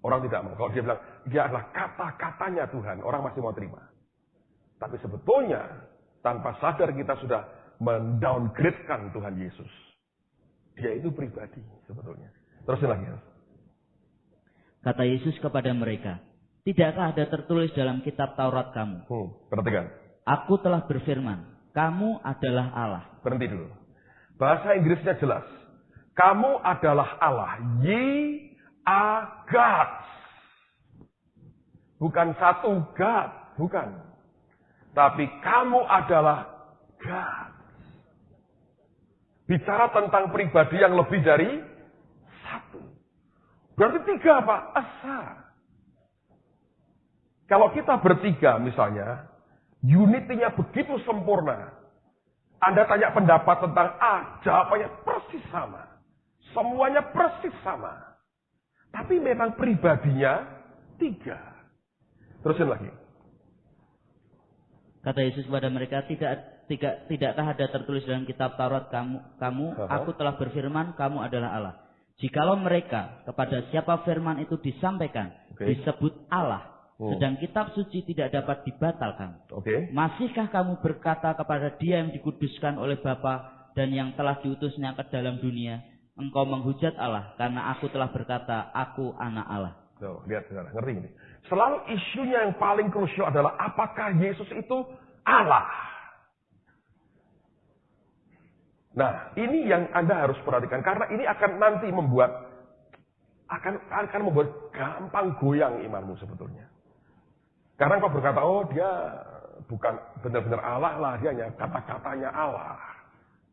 orang tidak mau. Kalau dia bilang dia adalah kata-katanya Tuhan, orang masih mau terima. Tapi sebetulnya tanpa sadar kita sudah mendowngrade-kan Tuhan Yesus. Dia itu pribadi sebetulnya. Terusin lagi.
Kata Yesus kepada mereka, tidakkah ada tertulis dalam kitab Taurat kamu?
Perhatikan.
Aku telah berfirman, kamu adalah Allah.
Berhenti dulu. Bahasa Inggrisnya jelas. Kamu adalah Allah. Ye are gods. Bukan satu God. Bukan. Tapi kamu adalah God. Bicara tentang pribadi yang lebih dari satu. Berarti tiga apa? Esa. Kalau kita bertiga misalnya, unity-nya begitu sempurna. Anda tanya pendapat tentang A, jawabannya persis sama. Semuanya persis sama. Tapi memang pribadinya tiga. Terusin lagi.
Kata Yesus kepada mereka, tidakkah ada tertulis dalam kitab Taurat kamu, aku telah berfirman, kamu adalah Allah. Jikalau mereka kepada siapa firman itu disampaikan, disebut Allah, sedang kitab suci tidak dapat dibatalkan. Masihkah kamu berkata kepada dia yang dikuduskan oleh Bapa dan yang telah diutusnya ke dalam dunia, engkau menghujat Allah karena aku telah berkata, aku anak Allah.
Lihat, saudara, ngerti ini. Selalu isunya yang paling krusial adalah apakah Yesus itu Allah. Nah, ini yang Anda harus perhatikan karena ini akan nanti membuat akan membuat gampang goyang imanmu sebetulnya. Karena kau berkata, oh dia bukan benar-benar Allah lah, dia hanya kata-katanya Allah.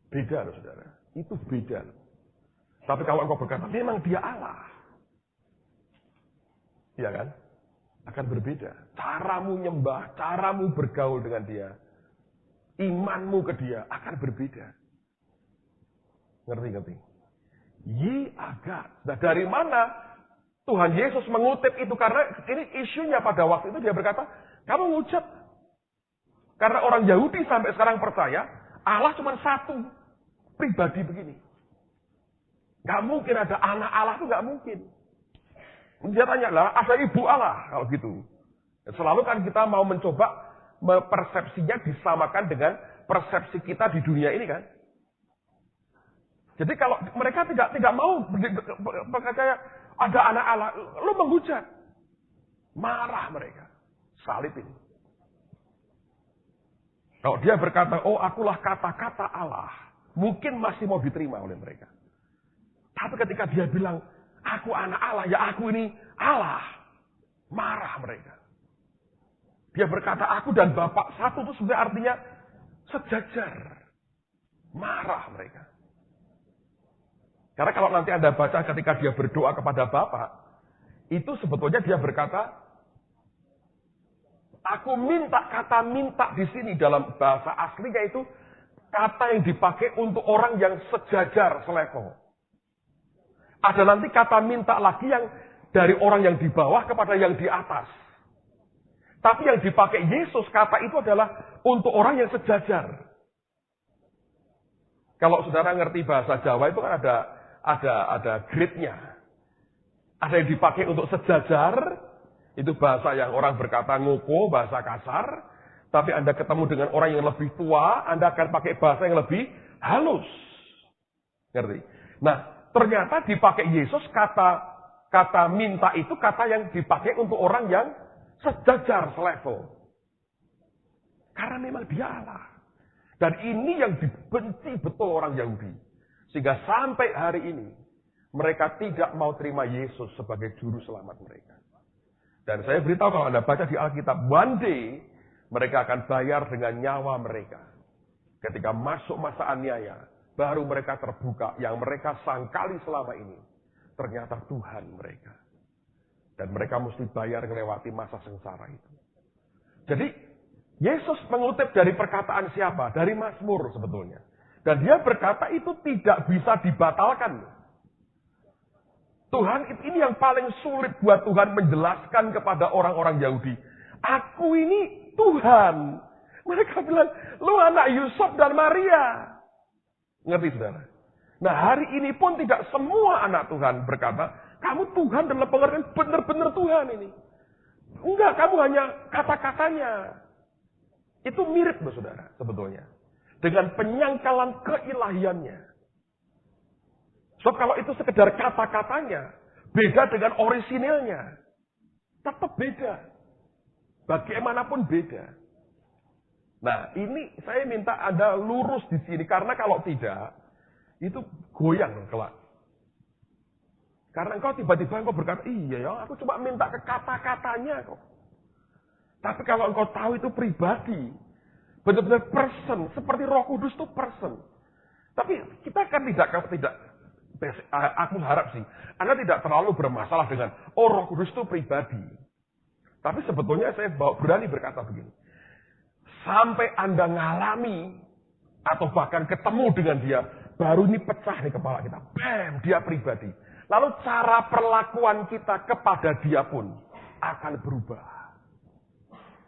Beda loh saudara, itu beda loh. Tapi kalau engkau berkata, memang dia Allah. Iya kan? Akan berbeda. Caramu nyembah, caramu bergaul dengan dia. Imanmu ke dia akan berbeda. Ngerti? Ye agak. Nah dari mana Tuhan Yesus mengutip itu? Karena ini isunya pada waktu itu dia berkata, kamu ngucap. Karena orang Yahudi sampai sekarang percaya, Allah cuma satu. Pribadi begini. Gak mungkin ada anak Allah itu gak mungkin. Dia tanya lah, ada ibu Allah kalau gitu. Selalu kan kita mau mencoba persepsinya disamakan dengan persepsi kita di dunia ini kan. Jadi kalau mereka tidak mau percaya ada anak Allah, lu menghujat. Marah mereka. Salibin. Kalau dia berkata, oh akulah kata-kata Allah, mungkin masih mau diterima oleh mereka. Tapi ketika dia bilang, aku anak Allah, ya aku ini Allah. Marah mereka. Dia berkata, aku dan Bapak satu itu sebenarnya artinya sejajar. Marah mereka. Karena kalau nanti Anda baca ketika dia berdoa kepada Bapak, itu sebetulnya dia berkata, aku minta, kata minta di sini dalam bahasa aslinya itu kata yang dipakai untuk orang yang sejajar, selevel. Ada nanti kata minta lagi yang dari orang yang di bawah kepada yang di atas. Tapi yang dipakai Yesus kata itu adalah untuk orang yang sejajar. Kalau saudara ngerti bahasa Jawa itu kan ada grade-nya. Ada yang dipakai untuk sejajar, itu bahasa yang orang berkata ngoko, bahasa kasar. Tapi Anda ketemu dengan orang yang lebih tua, Anda akan pakai bahasa yang lebih halus. Ngerti? Nah, ternyata dipakai Yesus kata minta itu kata yang dipakai untuk orang yang sejajar, selevel. Karena memang dia Allah. Dan ini yang dibenci betul orang Yahudi. Sehingga sampai hari ini, mereka tidak mau terima Yesus sebagai juru selamat mereka. Dan saya beritahu kalau Anda baca di Alkitab, one day mereka akan bayar dengan nyawa mereka. Ketika masuk masa aniaya, baru mereka terbuka. Yang mereka sangkali selama ini, ternyata Tuhan mereka. Dan mereka mesti bayar melewati masa sengsara itu. Jadi, Yesus mengutip dari perkataan siapa? Dari Mazmur sebetulnya. Dan dia berkata itu tidak bisa dibatalkan. Tuhan, ini yang paling sulit buat Tuhan menjelaskan kepada orang-orang Yahudi. Aku ini Tuhan. Mereka bilang, lu anak Yusuf dan Maria. Ngerti saudara? Nah hari ini pun tidak semua anak Tuhan berkata, kamu Tuhan dalam pengertian benar-benar Tuhan ini. Enggak, kamu hanya kata-katanya. Itu mirip loh saudara sebetulnya. Dengan penyangkalan keilahiannya. So kalau itu sekedar kata-katanya, beda dengan orisinilnya. Tetap beda. Bagaimanapun beda. Nah ini saya minta Anda lurus di sini. Karena kalau tidak, itu goyang kelak. Karena engkau tiba-tiba engkau berkata, iya ya aku cuma minta ke kata-katanya kok. Tapi kalau engkau tahu itu pribadi, benar-benar person, seperti Roh Kudus itu person. Tapi kita kan tidak, aku harap sih, Anda tidak terlalu bermasalah dengan, Roh Kudus itu pribadi. Tapi sebetulnya saya berani berkata begini, sampai Anda ngalami, atau bahkan ketemu dengan dia, baru ini pecah di kepala kita. Bam, dia pribadi. Lalu cara perlakuan kita kepada dia pun akan berubah.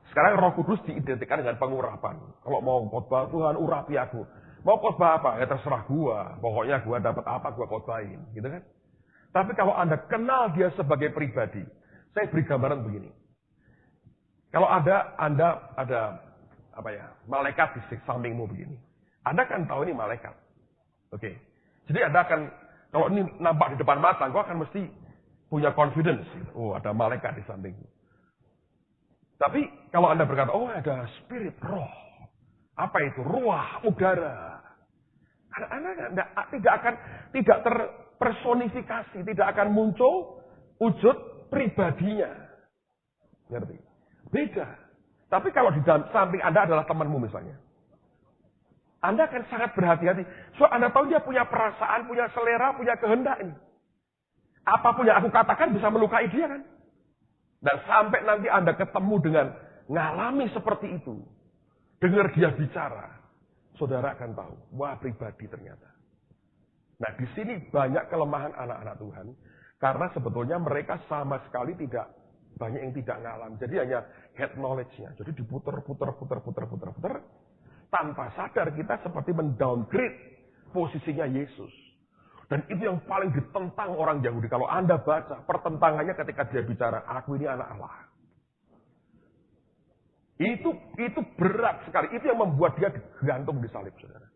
Sekarang Roh Kudus diidentikan dengan pengurapan. Kalau mau khotbah, Tuhan urapi aku. Mau khotbah apa? Ya terserah gua. Pokoknya gua dapat apa, gua khotbahin. Gitu kan? Tapi kalau Anda kenal dia sebagai pribadi, saya beri gambaran begini. Kalau Anda ada malaikat di sampingmu begini. Anda kan tahu ini malaikat. Oke. Jadi Anda akan, kalau ini nampak di depan mata, Anda akan mesti punya confidence. Oh, ada malaikat di sampingmu. Tapi kalau Anda berkata, oh ada spirit, roh. Apa itu? Ruah, udara. Anda tidak terpersonifikasi, tidak akan muncul wujud pribadinya. Ngerti? Beda. Tapi kalau di samping Anda adalah temanmu misalnya. Anda akan sangat berhati-hati. So Anda tahu dia punya perasaan, punya selera, punya kehendak ini. Apapun yang aku katakan bisa melukai dia kan? Dan sampai nanti Anda ketemu dengan ngalami seperti itu. Dengar dia bicara. Saudara akan tahu. Wah pribadi ternyata. Nah di sini banyak kelemahan anak-anak Tuhan. Karena sebetulnya mereka sama sekali tidak. Banyak yang tidak ngalam. Jadi hanya head knowledge-nya. Jadi diputer. Tanpa sadar kita seperti mendowngrade posisinya Yesus. Dan itu yang paling ditentang orang Yahudi. Kalau Anda baca pertentangannya ketika dia bicara, aku ini anak Allah. Itu berat sekali. Itu yang membuat dia digantung di salib, saudara.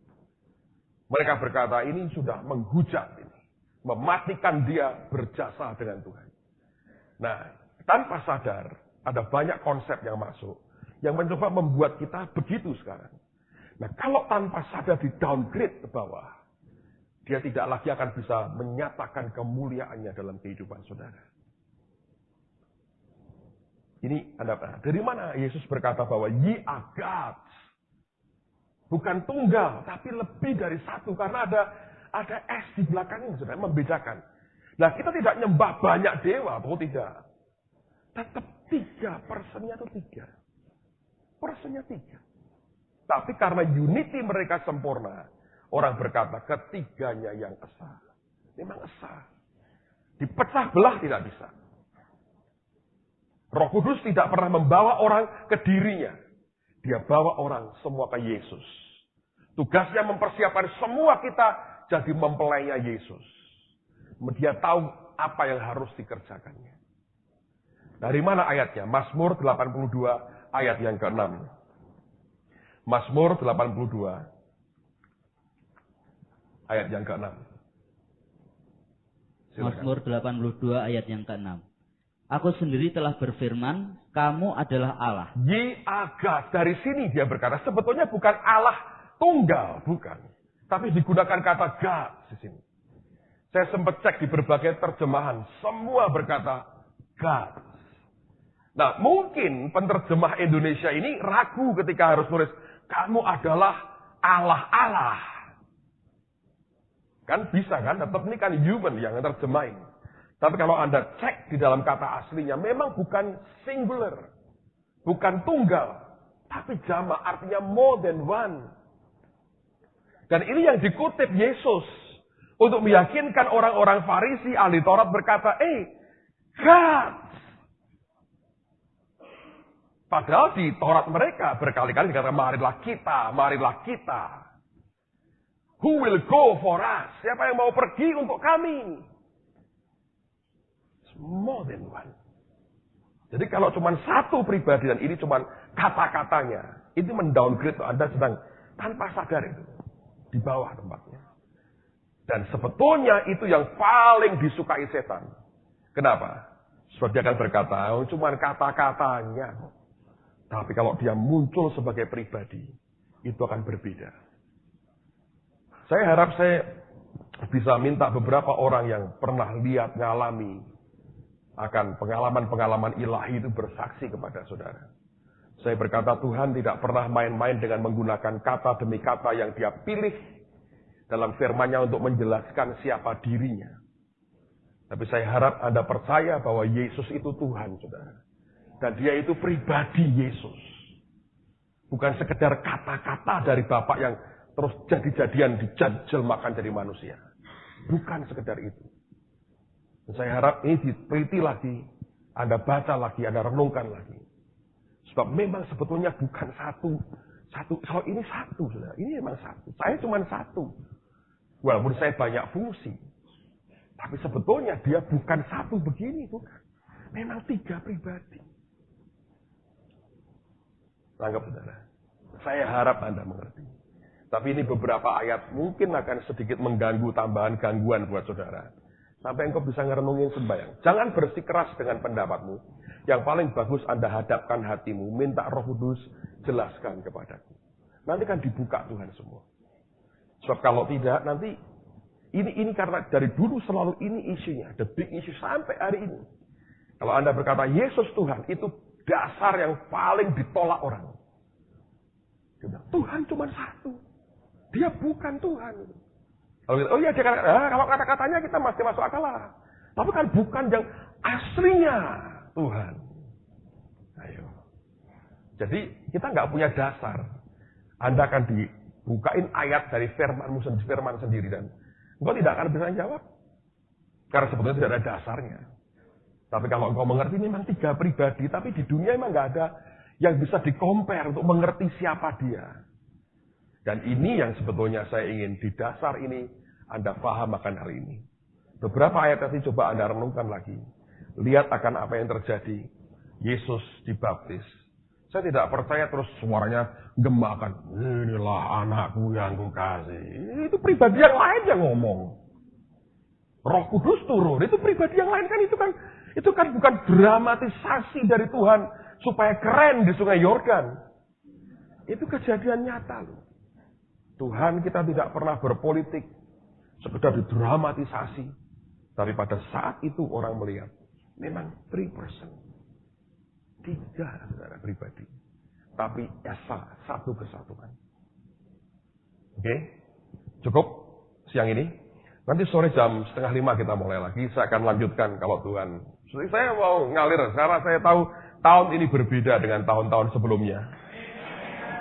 Mereka berkata, ini sudah menghujat ini. Mematikan dia berjasa dengan Tuhan. Nah, tanpa sadar, ada banyak konsep yang masuk. Yang mencoba membuat kita begitu sekarang. Nah, kalau tanpa sadar di downgrade ke bawah, dia tidak lagi akan bisa menyatakan kemuliaannya dalam kehidupan saudara. Ini Anda, dari mana Yesus berkata bahwa ye are gods. Bukan tunggal, tapi lebih dari satu. Karena ada S di belakangnya, saudara, membedakan. Nah, kita tidak nyembah banyak dewa, atau tidak. Tetap 3, personnya itu 3. Personnya 3. Tapi karena unity mereka sempurna, orang berkata ketiganya yang esa. Memang esa. Dipecah belah tidak bisa. Roh Kudus tidak pernah membawa orang ke dirinya. Dia bawa orang semua ke Yesus. Tugasnya mempersiapkan semua kita jadi mempelainya Yesus. Dia tahu apa yang harus dikerjakannya. Dari mana ayatnya? Mazmur 82 ayat yang ke-6. Mazmur 82 ayat yang ke-6.
Mazmur 82 ayat yang ke-6. Aku sendiri telah berfirman, kamu adalah Allah.
Ye aga, dari sini dia berkata, sebetulnya bukan Allah tunggal, bukan. Tapi digunakan kata God di sini. Saya sempat cek di berbagai terjemahan, semua berkata God. Nah, mungkin penerjemah Indonesia ini ragu ketika harus nulis, kamu adalah Allah. Kan bisa kan, tetap ini kan human yang terjemahin. Tapi kalau Anda cek di dalam kata aslinya, memang bukan singular. Bukan tunggal. Tapi jamak, artinya more than one. Dan ini yang dikutip Yesus. Untuk meyakinkan orang-orang Farisi, ahli Taurat berkata, God. Padahal di Taurat mereka berkali-kali dikatakan, marilah kita. Who will go for us? Siapa yang mau pergi untuk kami? More than one. Jadi kalau cuma satu pribadi dan ini cuma kata-katanya, itu mendowngrade Anda sedang tanpa sadar itu. Di bawah tempatnya. Dan sebetulnya itu yang paling disukai setan. Kenapa? Sebab dia akan berkata, cuma kata-katanya. Tapi kalau dia muncul sebagai pribadi, itu akan berbeda. Saya harap saya bisa minta beberapa orang yang pernah lihat, ngalami akan pengalaman-pengalaman ilahi itu bersaksi kepada saudara. Saya berkata Tuhan tidak pernah main-main dengan menggunakan kata demi kata yang dia pilih dalam firman-Nya untuk menjelaskan siapa dirinya. Tapi saya harap Anda percaya bahwa Yesus itu Tuhan, saudara. Dan dia itu pribadi Yesus. Bukan sekedar kata-kata dari Bapak yang terus jadi-jadian dijelmakan jadi manusia. Bukan sekedar itu. Dan saya harap ini diteliti lagi. Anda baca lagi, Anda renungkan lagi. Sebab memang sebetulnya bukan satu. Kalau ini satu, saudara. Ini memang satu. Saya cuma satu. Walaupun saya banyak fungsi. Tapi sebetulnya dia bukan satu begini, bukan. Memang 3 pribadi. Anggap saudara. Saya harap Anda mengerti. Tapi ini beberapa ayat mungkin akan sedikit mengganggu tambahan gangguan buat saudara. Sampai engkau bisa ngerenungin sembahyang. Jangan bersikeras dengan pendapatmu. Yang paling bagus Anda hadapkan hatimu. Minta Roh Kudus jelaskan kepadaku. Nanti kan dibuka Tuhan semua. Sebab kalau tidak nanti ini karena dari dulu selalu ini isunya. The big issue sampai hari ini. Kalau Anda berkata Yesus Tuhan, itu dasar yang paling ditolak orang. Dia bilang, Tuhan cuma satu. Dia bukan Tuhan. Oh iya, kalau kata-katanya kita masih masuk akal lah. Tapi kan bukan yang aslinya Tuhan. Ayo. Jadi kita nggak punya dasar. Anda akan dibukain ayat dari firman sendiri dan engkau tidak akan bisa jawab. Karena sebetulnya tidak ada dasarnya. Tapi kalau engkau mengerti memang 3 pribadi, tapi di dunia memang nggak ada yang bisa di-compare untuk mengerti siapa dia. Dan ini yang sebetulnya saya ingin di dasar ini Anda paham akan hal ini. Beberapa ayat tadi coba Anda renungkan lagi. Lihat akan apa yang terjadi. Yesus dibaptis. Saya tidak percaya terus suaranya gemakan. Inilah anakku yang kukasih. Itu pribadi yang lain yang ngomong. Roh Kudus turun. Itu pribadi yang lain kan. Itu kan bukan dramatisasi dari Tuhan supaya keren di Sungai Yordan. Itu kejadian nyata loh. Tuhan kita tidak pernah berpolitik sekedar didramatisasi. Tapi pada saat itu orang melihat memang 3 person. 3 saudara pribadi. Tapi esa satu kesatuan. Oke? Cukup siang ini. Nanti sore jam 4:30 kita mulai lagi. Saya akan lanjutkan kalau Tuhan. Saya mau ngalir. Karena saya tahu tahun ini berbeda dengan tahun-tahun sebelumnya.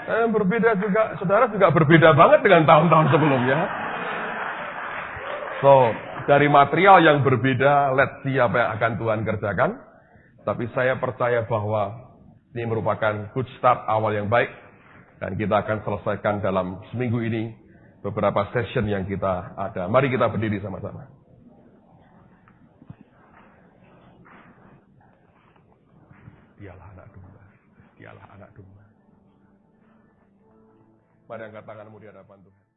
Berbeda juga, saudara juga berbeda banget dengan tahun-tahun sebelumnya. So, dari material yang berbeda, let's see apa yang akan Tuhan kerjakan. Tapi saya percaya bahwa ini merupakan good start, awal yang baik. Dan kita akan selesaikan dalam seminggu ini beberapa session yang kita ada. Mari kita berdiri sama-sama. Dialah anak domba. Dialah anak domba. Mari angkat tanganmu di hadapan Tuhan.